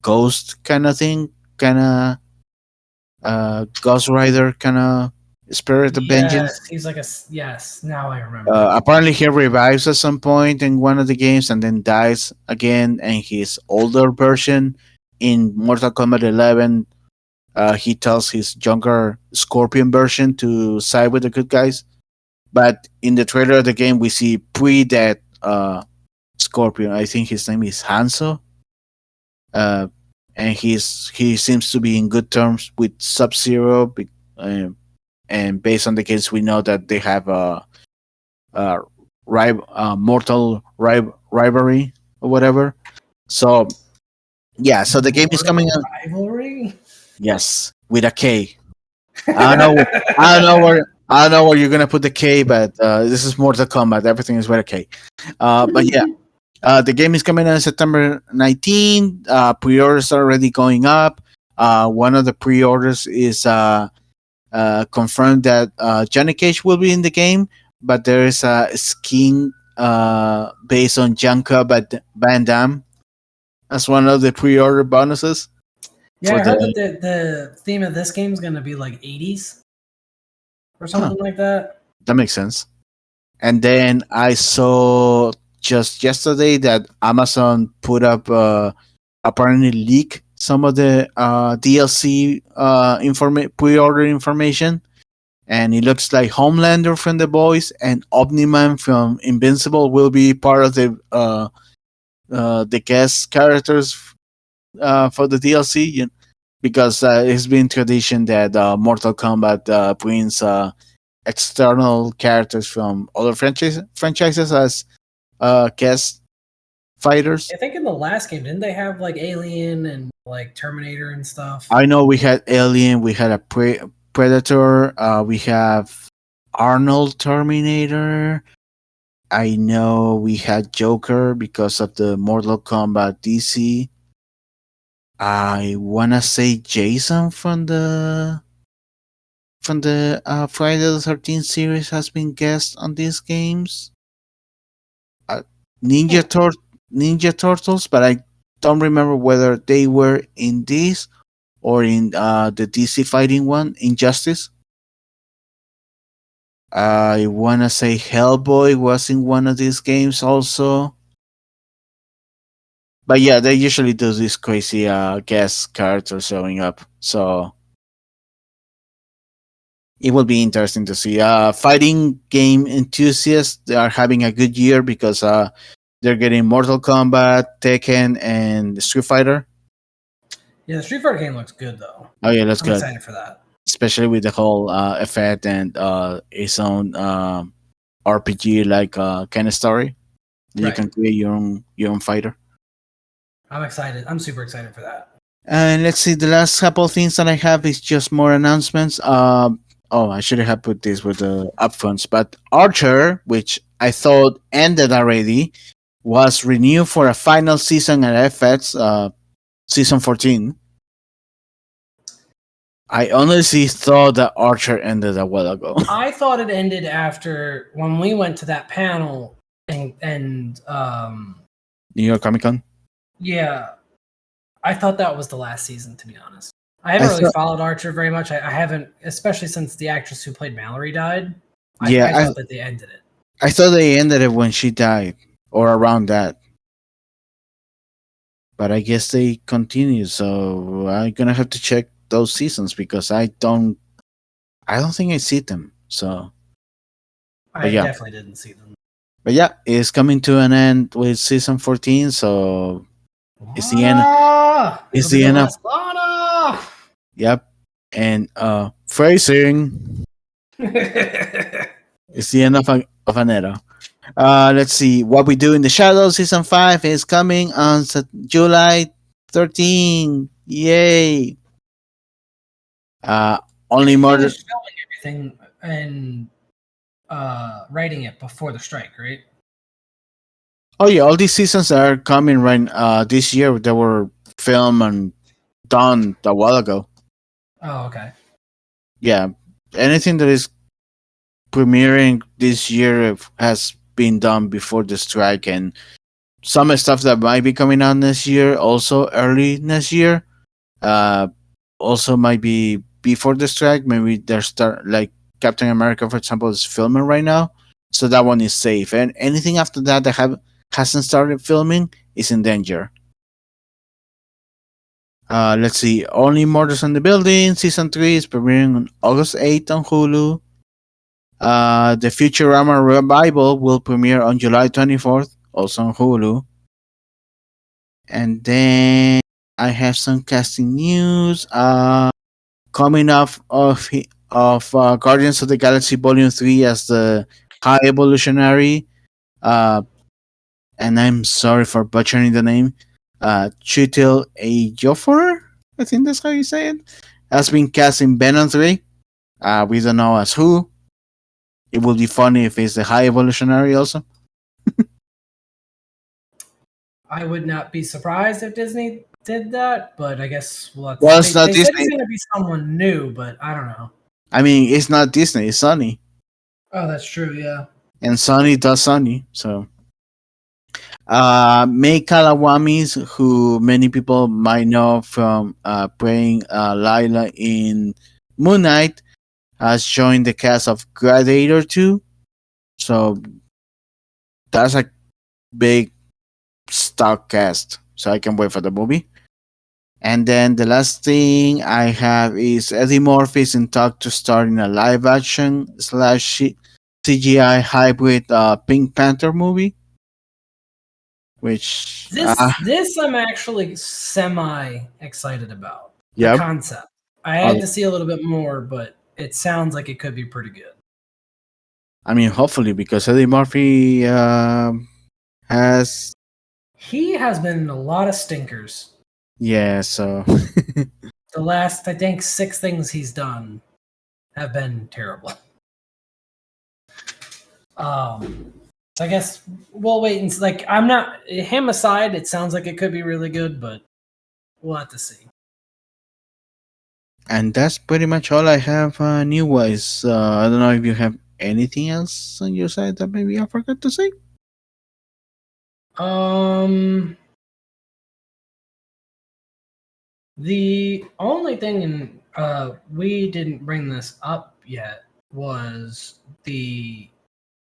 B: ghost kind of thing, kind of Ghost Rider kind of spirit of
A: Yes,
B: vengeance.
A: he's like yes. Now I remember.
B: Apparently, he revives at some point in one of the games and then dies again. And his older version in Mortal Kombat 11, he tells his younger Scorpion version to side with the good guys. But in the trailer of the game, we see pre-dead Scorpion. I think his name is Hanzo, uh, and he seems to be in good terms with Sub Zero. And based on the case, we know that they have uh, mortal rivalry or whatever. So yeah, so the game is coming
A: Mortal
B: out.
A: rivalry.
B: Yes, with a K. I don't know. I don't know where. I don't know where you're gonna put the K, but this is Mortal Kombat. Everything is with a K. But yeah, the game is coming out September 19. Pre-orders are already going up. One of the pre-orders is confirmed that Johnny Cage will be in the game, but there is a skin based on Jean-Claude Van Damme as one of the pre-order bonuses.
A: Yeah,
B: For
A: I heard
B: the
A: that the theme of this game is going to be like 80s or
B: huh,
A: something like that.
B: that makes sense. And then I saw just yesterday that Amazon put up apparently leak some of the DLC pre-order information, and it looks like Homelander from The Boys and Omni-Man from Invincible will be part of the guest characters for the DLC. Because it's been tradition that Mortal Kombat brings external characters from other franchises as guest fighters.
A: I think in the last game, didn't they have like Alien and like Terminator and stuff?
B: I know we had Alien, we had a Predator, we have Arnold Terminator. I know we had Joker because of the Mortal Kombat DC. I wanna say Jason from the Friday the 13th series has been guest on these games. Uh, Ninja
A: Hmm.
B: Tur- Ninja Turtles, but I don't remember whether they were in this or in the DC fighting one, Injustice. I wanna say Hellboy was in one of these games also. But yeah, they usually do these crazy guest characters showing up. So it will be interesting to see. Fighting game enthusiasts, they are having a good year because they're getting Mortal Kombat, Tekken, and Street Fighter.
A: Yeah, the Street Fighter game looks good though.
B: Oh yeah, that's
A: I'm
B: good.
A: excited for that.
B: Especially with the whole effect and its own RPG like kind of story. You
A: Right.
B: can create your own fighter.
A: I'm excited. I'm super excited for that.
B: And let's see, the last couple of things that I have is just more announcements. I should have put this with the upfronts, but Archer, which I thought ended already, was renewed for a final season at FX, season 14. I honestly thought that Archer ended a while ago.
A: I thought it ended after when we went to that panel and
B: New York Comic Con.
A: yeah, I thought that was the last season, to be honest. I haven't
B: I
A: really
B: thought,
A: followed Archer very much. I haven't, especially since the actress who played Mallory died.
B: yeah,
A: I thought that they ended it.
B: I thought they ended it when she died or around that. But I guess they continue, so I'm gonna have to check those seasons because I don't think I see them. So
A: I
B: yeah.
A: definitely didn't see them.
B: But yeah, it's coming to an end with season 14, so it's the end. It's
A: It'll be
B: the
A: the
B: end of
A: last Lana.
B: yep. And phrasing. It's the end of an era. Let's see. What We Do in the Shadows season 5 is coming on July 13. Yay. Only
A: They
B: murder.
A: finished filming everything and writing it before the strike, right?
B: Oh yeah, all these seasons are coming right this year. They were filmed and done a while ago.
A: Oh, okay.
B: Yeah, anything that is premiering this year has been done before the strike, and some stuff that might be coming out next year, also early next year, uh, also might be before the strike. Maybe they're start like Captain America, for example, is filming right now, so that one is safe. And anything after that that hasn't started filming is in danger. Let's see. Only Murders in the Building season 3 is premiering on August 8th on Hulu. The Futurama revival will premiere on July 24th, also on Hulu. And then I have some casting news. Coming off of Guardians of the Galaxy Volume 3 as the High Evolutionary. And I'm sorry for butchering the name. Chiwetel Ejiofor, I think that's how you say it, has been cast in Venom 3. We don't know as who. It will be funny if it's the High Evolutionary also.
A: I would not be surprised if Disney did that, but I guess we'll have to
B: Well,
A: see.
B: it's not
A: They said
B: Disney.
A: it's going to be someone new, but I don't know.
B: I mean, it's not Disney, it's Sony.
A: Oh, that's true, yeah.
B: And Sony does Sony, so. May Kalawamis, who many people might know from playing Lila in Moon Knight, has joined the cast of Gladiator 2. So that's a big stock cast. So I can wait for the movie. And then the last thing I have is Eddie Murphy is in talk to star in a live action / CGI hybrid Pink Panther movie. Which
A: This I'm actually semi excited about. The
B: yep.
A: concept. I had to see a little bit more, but it sounds like it could be pretty good.
B: I mean, hopefully, because Eddie Murphy has.
A: He has been in a lot of stinkers.
B: Yeah, so.
A: The last, I think, 6 things he's done have been terrible. So I guess we'll wait and like I'm not him aside. It sounds like it could be really good, but we'll have to see.
B: And that's pretty much all I have new wise. I don't know if you have anything else on your side that maybe I forgot to say.
A: The only thing, and we didn't bring this up yet, was the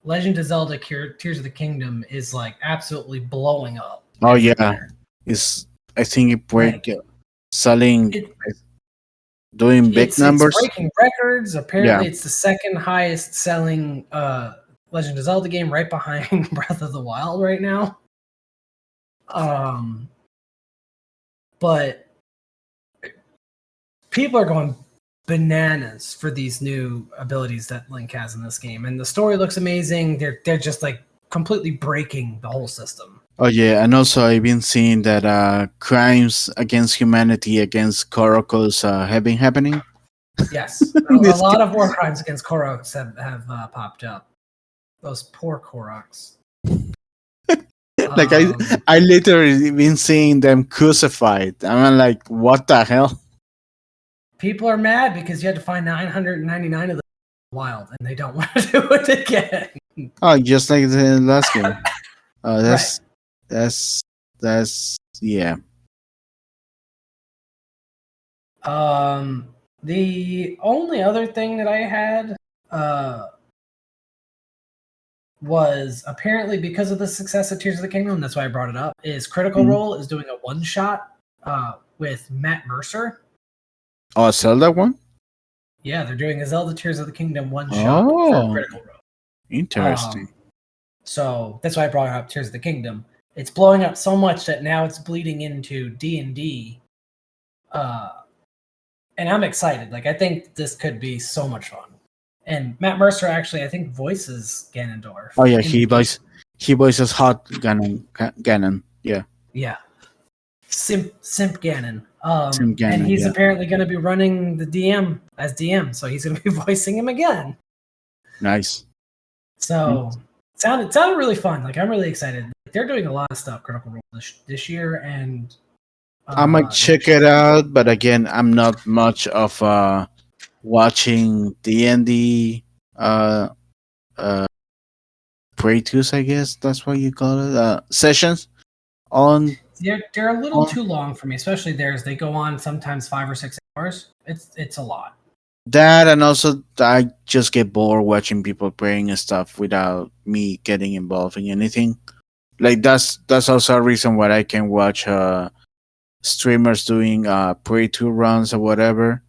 A: Legend of Zelda Tears of the Kingdom is like absolutely blowing up.
B: Oh yeah,
A: everywhere.
B: I think it break
A: Like,
B: selling,
A: it,
B: doing big
A: it's
B: numbers.
A: breaking records.
B: Yeah.
A: Apparently, it's the second highest selling Legend of Zelda game, right behind Breath of the Wild right now. But people are going bananas for these new abilities that Link has in this game, and the story looks amazing. They're just like completely breaking the whole system.
B: Oh yeah, and also I've been seeing that crimes against humanity against Koroko's have been happening.
A: Yes, a lot of war crimes against Koroks have popped up. Those poor Koroks.
B: Like I literally been seeing them crucified. I'm like, what the hell?
A: People are mad because you had to find 999 of them wild, and they don't want to do it again.
B: Oh, just like the last game.
A: Right.
B: That's yeah.
A: The only other thing that I had was apparently because of the success of Tears of the Kingdom, that's why I brought it up, is Critical
B: Mhm.
A: Role is doing a one-shot with Matt Mercer.
B: Oh, Zelda one?
A: Yeah, they're doing a Zelda Tears of the Kingdom one-shot for
B: Oh,
A: Critical Role.
B: interesting.
A: So that's why I brought up Tears of the Kingdom. It's blowing up so much that now it's bleeding into D&D. And I'm excited. Like, I think this could be so much fun. And Matt Mercer actually, I think, voices Ganondorf.
B: Oh yeah,
A: in the game.
B: he voices Hot Ganon. Yeah.
A: Yeah. Simp Ganon.
B: Simp Ganon,
A: And he's
B: yeah.
A: apparently going to be running the DM as DM, so he's going to be voicing him again.
B: Nice.
A: So it sounded really fun. Like, I'm really excited. They're doing a lot of stuff Critical Role this year, and
B: I might check it out, but again, I'm not much of watching D&D Prey-Tos, I guess that's what you call it. Sessions on.
A: They're a little too long for me, especially theirs. They go on sometimes 5 or 6 hours. It's a lot.
B: That, and also I just get bored watching people praying and stuff without me getting involved in anything. Like that's also a reason why I can watch streamers doing Prey 2 runs or whatever.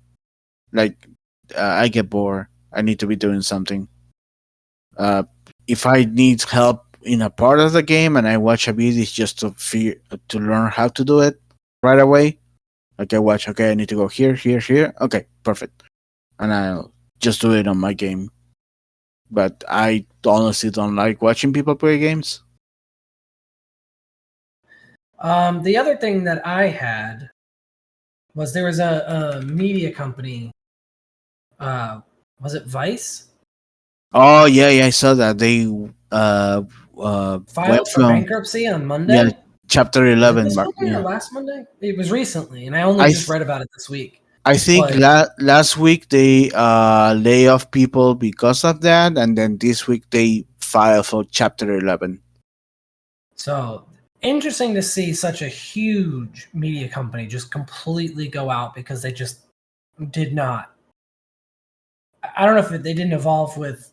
B: Like I get bored. I need to be doing something. If I need help in a part of the game and I watch a video just to learn how to do it right away. Like I watch, okay, I need to go here, here, here. Okay, perfect. And I'll just do it on my game. But I honestly don't like watching people play games.
A: The other thing that I had was there was a media company. Was it Vice?
B: Oh yeah, I saw that they
A: Filed for bankruptcy on Monday.
B: Yeah, Chapter 11.
A: Was it this Monday or last Monday? It was recently, and I only just read about it this week.
B: I think last week they lay off people because of that, and then this week they filed for Chapter 11.
A: So interesting to see such a huge media company just completely go out because they just did not. I don't know if they didn't evolve with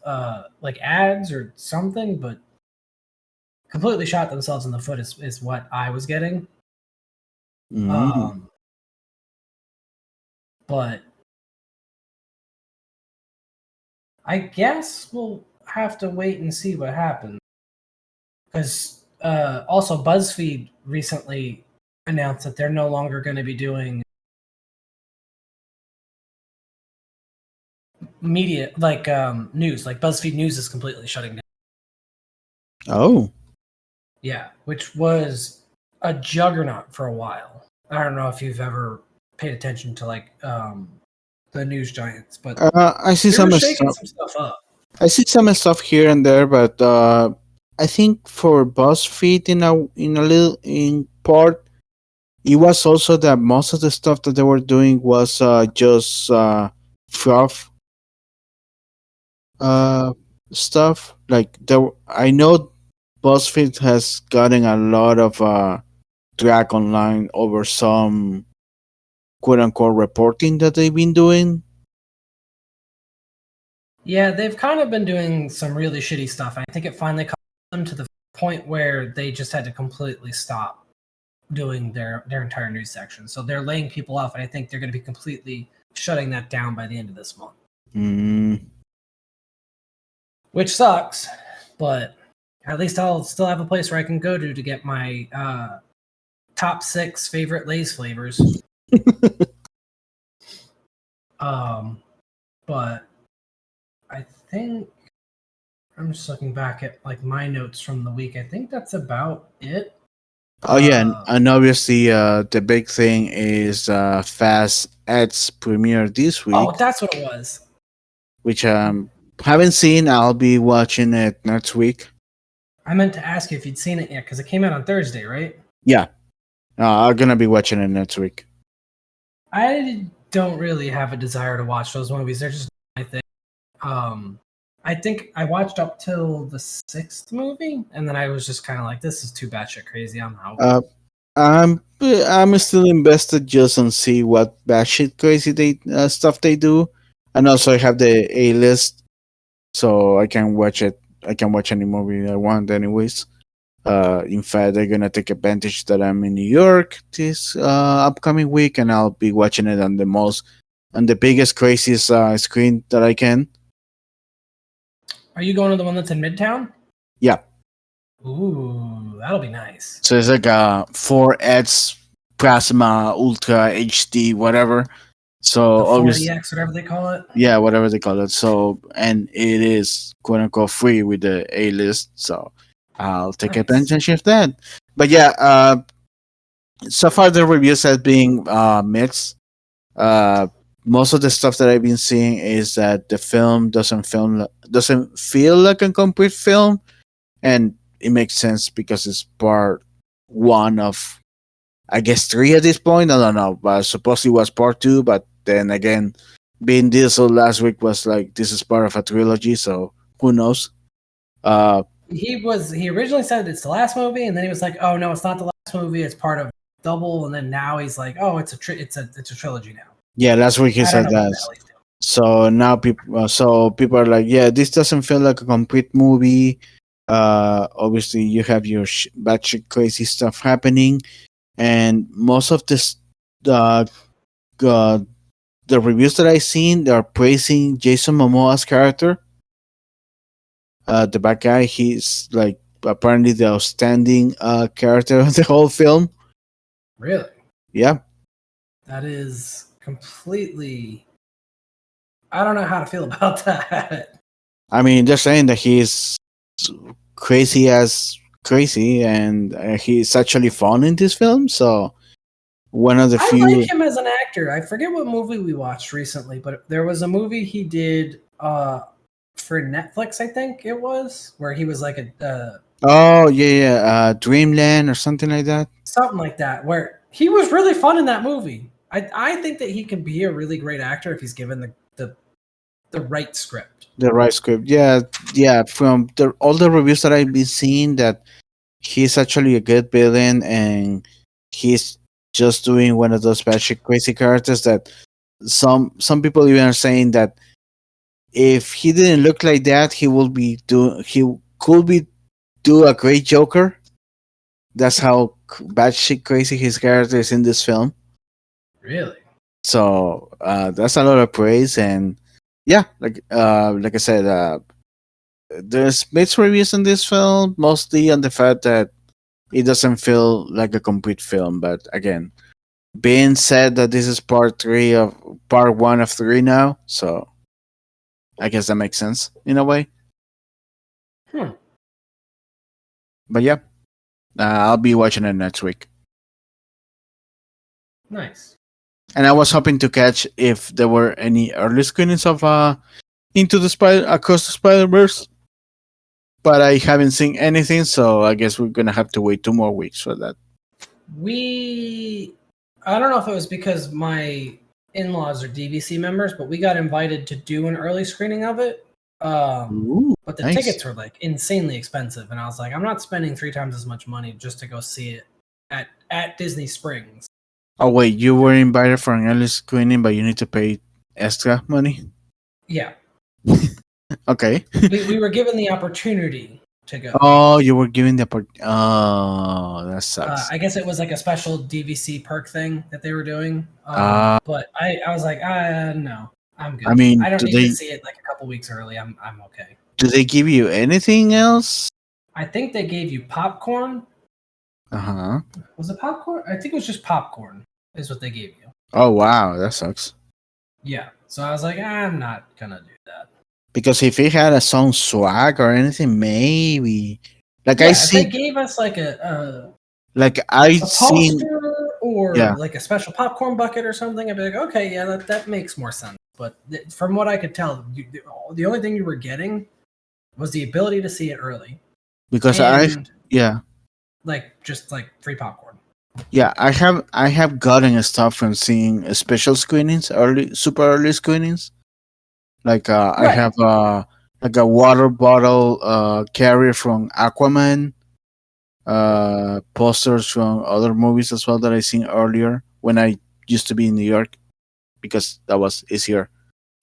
A: like ads or something, but completely shot themselves in the foot is what I was getting. But I guess we'll have to wait and see what happens. Because also BuzzFeed recently announced that they're no longer going to be doing media like news. Like BuzzFeed News is completely shutting down.
B: Oh.
A: Yeah, which was a juggernaut for a while. I don't know if you've ever paid attention to like the news giants, but
B: I see some
A: stuff up.
B: I see some stuff here and there, but I think for BuzzFeed in a little in part, it was also that most of the stuff that they were doing was just fluff stuff. Like I know BuzzFeed has gotten a lot of drag online over some quote unquote reporting that they've been doing.
A: Yeah, they've kind of been doing some really shitty stuff. I think it finally caused them to the point where they just had to completely stop doing their entire news section. So they're laying people off, and I think they're going to be completely shutting that down by the end of this month. Which sucks, but at least I'll still have a place where I can go to get my top 6 favorite Lay's flavors. But I think I'm just looking back at like my notes from the week. I think that's about it.
B: Oh yeah, and obviously the big thing is Fast Ed's premiere this week.
A: Oh, that's what it was.
B: Which haven't seen. I'll be watching it next week.
A: I meant to ask you if you'd seen it yet because it came out on Thursday, right?
B: Yeah, I'm gonna be watching it next week.
A: I don't really have a desire to watch those movies. They're just my thing. I think I watched up till the 6th movie, and then I was just kind of like, "This is too batshit crazy. I'm out."
B: I'm still invested just on see what batshit crazy stuff they do, and also I have the A list, so I can watch it. I can watch any movie I want, anyways. In fact, they're gonna take advantage that I'm in New York this upcoming week, and I'll be watching it on the biggest, craziest screen that I can.
A: Are you going to the one that's in Midtown?
B: Yeah.
A: Ooh, that'll be nice.
B: So it's like a 4X Plasma Ultra HD whatever. So
A: The
B: obviously,
A: 40X, whatever they call it.
B: yeah, whatever they call it. So and it is quote unquote free with the A list. So I'll take advantage of that. But yeah, so far the reviews have been mixed. Most of the stuff that I've been seeing is that the film doesn't feel like a complete film, and it makes sense because it's part 1 of, I guess, 3 at this point. I don't know, but supposedly was part 2. But then again, Vin Diesel last week was like, this is part of a trilogy, so who knows?
A: He originally said it's the last movie, and then he was like, "Oh no, it's not the last movie. It's part of double." And then now he's like, "Oh, it's a trilogy now."
B: Yeah, last week he said that. So now people are like, yeah, this doesn't feel like a complete movie. Obviously, you have your batshit crazy stuff happening, and most of this, the reviews that I've seen, they are praising Jason Momoa's character. The bad guy, he's like apparently the outstanding character of the whole film.
A: Really?
B: Yeah.
A: That is completely. I don't know how to feel about that.
B: I mean, they're saying that he's crazy as crazy, and he's actually fun in this film. So one of the few.
A: I like him as an actor. I forget what movie we watched recently, but there was a movie he did for Netflix, I think it was, where he was like a.
B: Oh yeah, Dreamland or something like that.
A: Something like that, where he was really fun in that movie. I think that he can be a really great actor if he's given the right script.
B: The right script, yeah. From all the reviews that I've been seeing, that he's actually a good villain, and he's just doing one of those batshit crazy characters that some people even are saying that if he didn't look like that, he could be do a great Joker. That's how batshit crazy his character is in this film.
A: Really?
B: So that's a lot of praise, and yeah, like I said, there's mixed reviews on this film, mostly on the fact that it doesn't feel like a complete film. But again, being said that this is part 1 of 3 now, so I guess that makes sense in a way. But yeah, I'll be watching it next week.
A: Nice.
B: And I was hoping to catch if there were any early screenings of Across the Spider-Verse, but I haven't seen anything, so I guess we're gonna have to wait 2 more weeks for that.
A: I don't know if it was because my in-laws are DVC members, but we got invited to do an early screening of it. But the tickets were like insanely expensive, and I was like, I'm not spending 3 times as much money just to go see it at Disney Springs.
B: Oh wait, you were invited for an early screening, but you need to pay extra money?
A: Yeah.
B: Okay.
A: We were given the opportunity to go.
B: Oh, you were given the oh, that sucks.
A: I guess it was like a special DVC perk thing that they were doing.
B: Uh,
A: But I was like, no, I'm good.
B: I mean,
A: I don't need to see it like a couple weeks early. I'm okay.
B: do they give you anything else?
A: I think they gave you popcorn.
B: Uh-huh.
A: Was it popcorn? I think it was just popcorn. Is what they gave you.
B: Oh wow, that sucks.
A: Yeah. So I was like, I'm not gonna do that.
B: Because if it had a song swag or anything, maybe. Like
A: Yeah,
B: I
A: if they
B: see,
A: gave us like a
B: I seen,
A: poster or
B: yeah,
A: like a special popcorn bucket or something, I'd be like, okay, yeah, that makes more sense. But from what I could tell, the only thing you were getting was the ability to see it early
B: because
A: and
B: yeah,
A: like just like free popcorn.
B: yeah, I have gotten stuff from seeing special screenings, super early screenings. Like I
A: Right.
B: have like a water bottle carrier from Aquaman, posters from other movies as well that I seen earlier when I used to be in New York because that was easier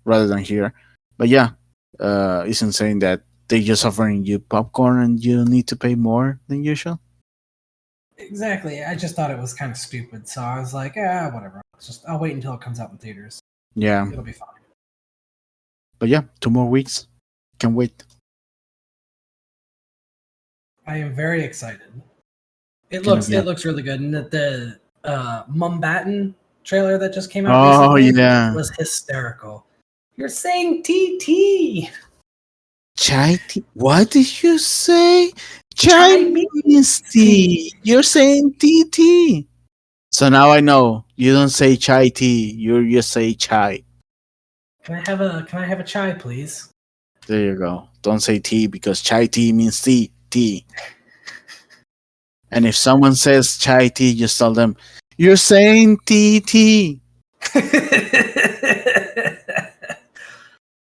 B: rather than here. But yeah, it's insane that they just offering you popcorn and you need to pay more than usual.
A: Exactly. I just thought it was kind of stupid, so I was like, whatever. I'll wait until it comes out in theaters.
B: Yeah,
A: It'll be fine.
B: but yeah, 2 more weeks. Can wait.
A: I am very excited. It
B: Gonna
A: looks
B: be
A: it looks really good, and the Mumbattan trailer that just came out
B: Oh
A: recently
B: yeah,
A: was hysterical. You're saying TT.
B: chai tea. What did you say?
A: Chai means
B: Chinese tea. You're saying tea. So now I know you don't say chai tea. You just say chai.
A: Can I have a chai, please?
B: There you go. Don't say tea because chai tea means tea. And if someone says chai tea, just tell them you're saying tea.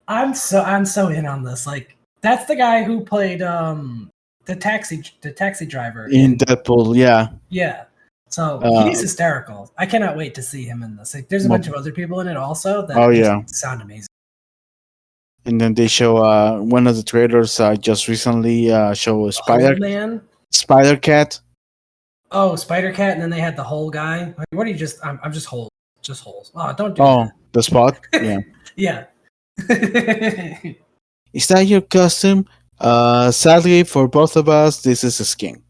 A: I'm so in on this. Like that's the guy who played the taxi driver
B: In Deadpool, yeah.
A: yeah. So he's
B: Uh,
A: hysterical. I cannot wait to see him in this. Like, there's a
B: mo-
A: bunch of other people in it also
B: oh
A: that just
B: yeah.
A: sound amazing.
B: And then they show one of the trailers just recently show a
A: Hole Man.
B: spider cat.
A: Oh, Spider Cat, and then they had the whole guy. Like, what are you just? I'm just holes. Just holes. Oh, don't do
B: Oh, the spot. Yeah.
A: that. Yeah.
B: Is that your costume? Sadly for both of us, this is a skin.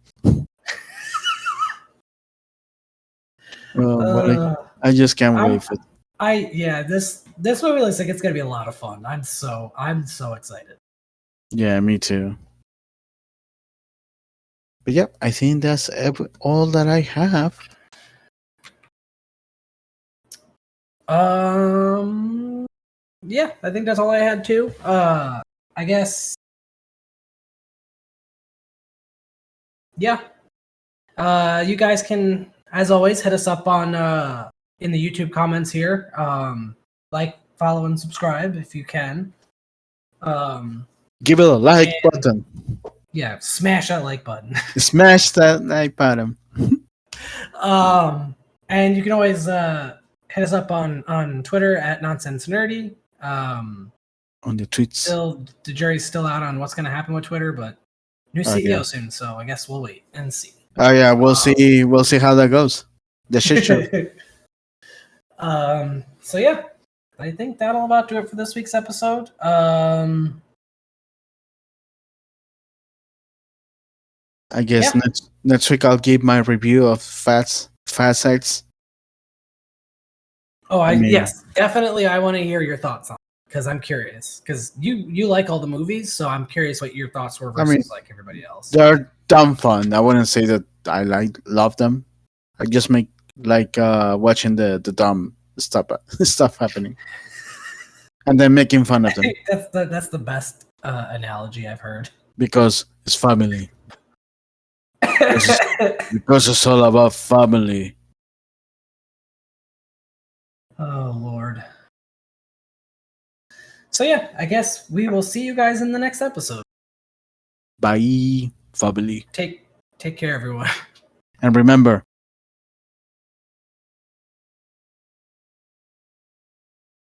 B: But
A: uh,
B: I just can't
A: I'm,
B: wait for it.
A: this movie looks like it's gonna be a lot of fun. I'm so excited.
B: Yeah, me too. But yeah, I think that's all that I have.
A: Yeah, I think that's all I had too. I guess. Yeah. You guys can, as always, hit us up on in the YouTube comments here. Like, follow, and subscribe if you can.
B: Give it a like
A: And-
B: button.
A: Yeah, smash that like button.
B: Smash that like button.
A: And you can always hit us up on Twitter at Nonsense Nerdy.
B: On the tweets.
A: Still, the jury's still out on what's going to happen with Twitter, but new CEO soon, so I guess we'll wait and see.
B: Oh yeah, we'll see. We'll see how that goes. The shit show.
A: So yeah, I think that'll about do it for this week's episode.
B: I guess
A: Yeah.
B: next week I'll give my review of Fast X.
A: Oh,
B: I mean-
A: yes, definitely. I want to hear your thoughts on because I'm curious because you like all the movies, so I'm curious what your thoughts were versus like everybody else.
B: They're dumb fun. I wouldn't say that I love them. I just make like watching the dumb stuff happening, and then making fun of
A: I
B: them
A: think that's the best analogy I've heard.
B: because it's family. Because it's all about family.
A: Oh Lord. So yeah, I guess we will see you guys in the next episode.
B: Bye, family.
A: Take care, everyone.
B: And remember,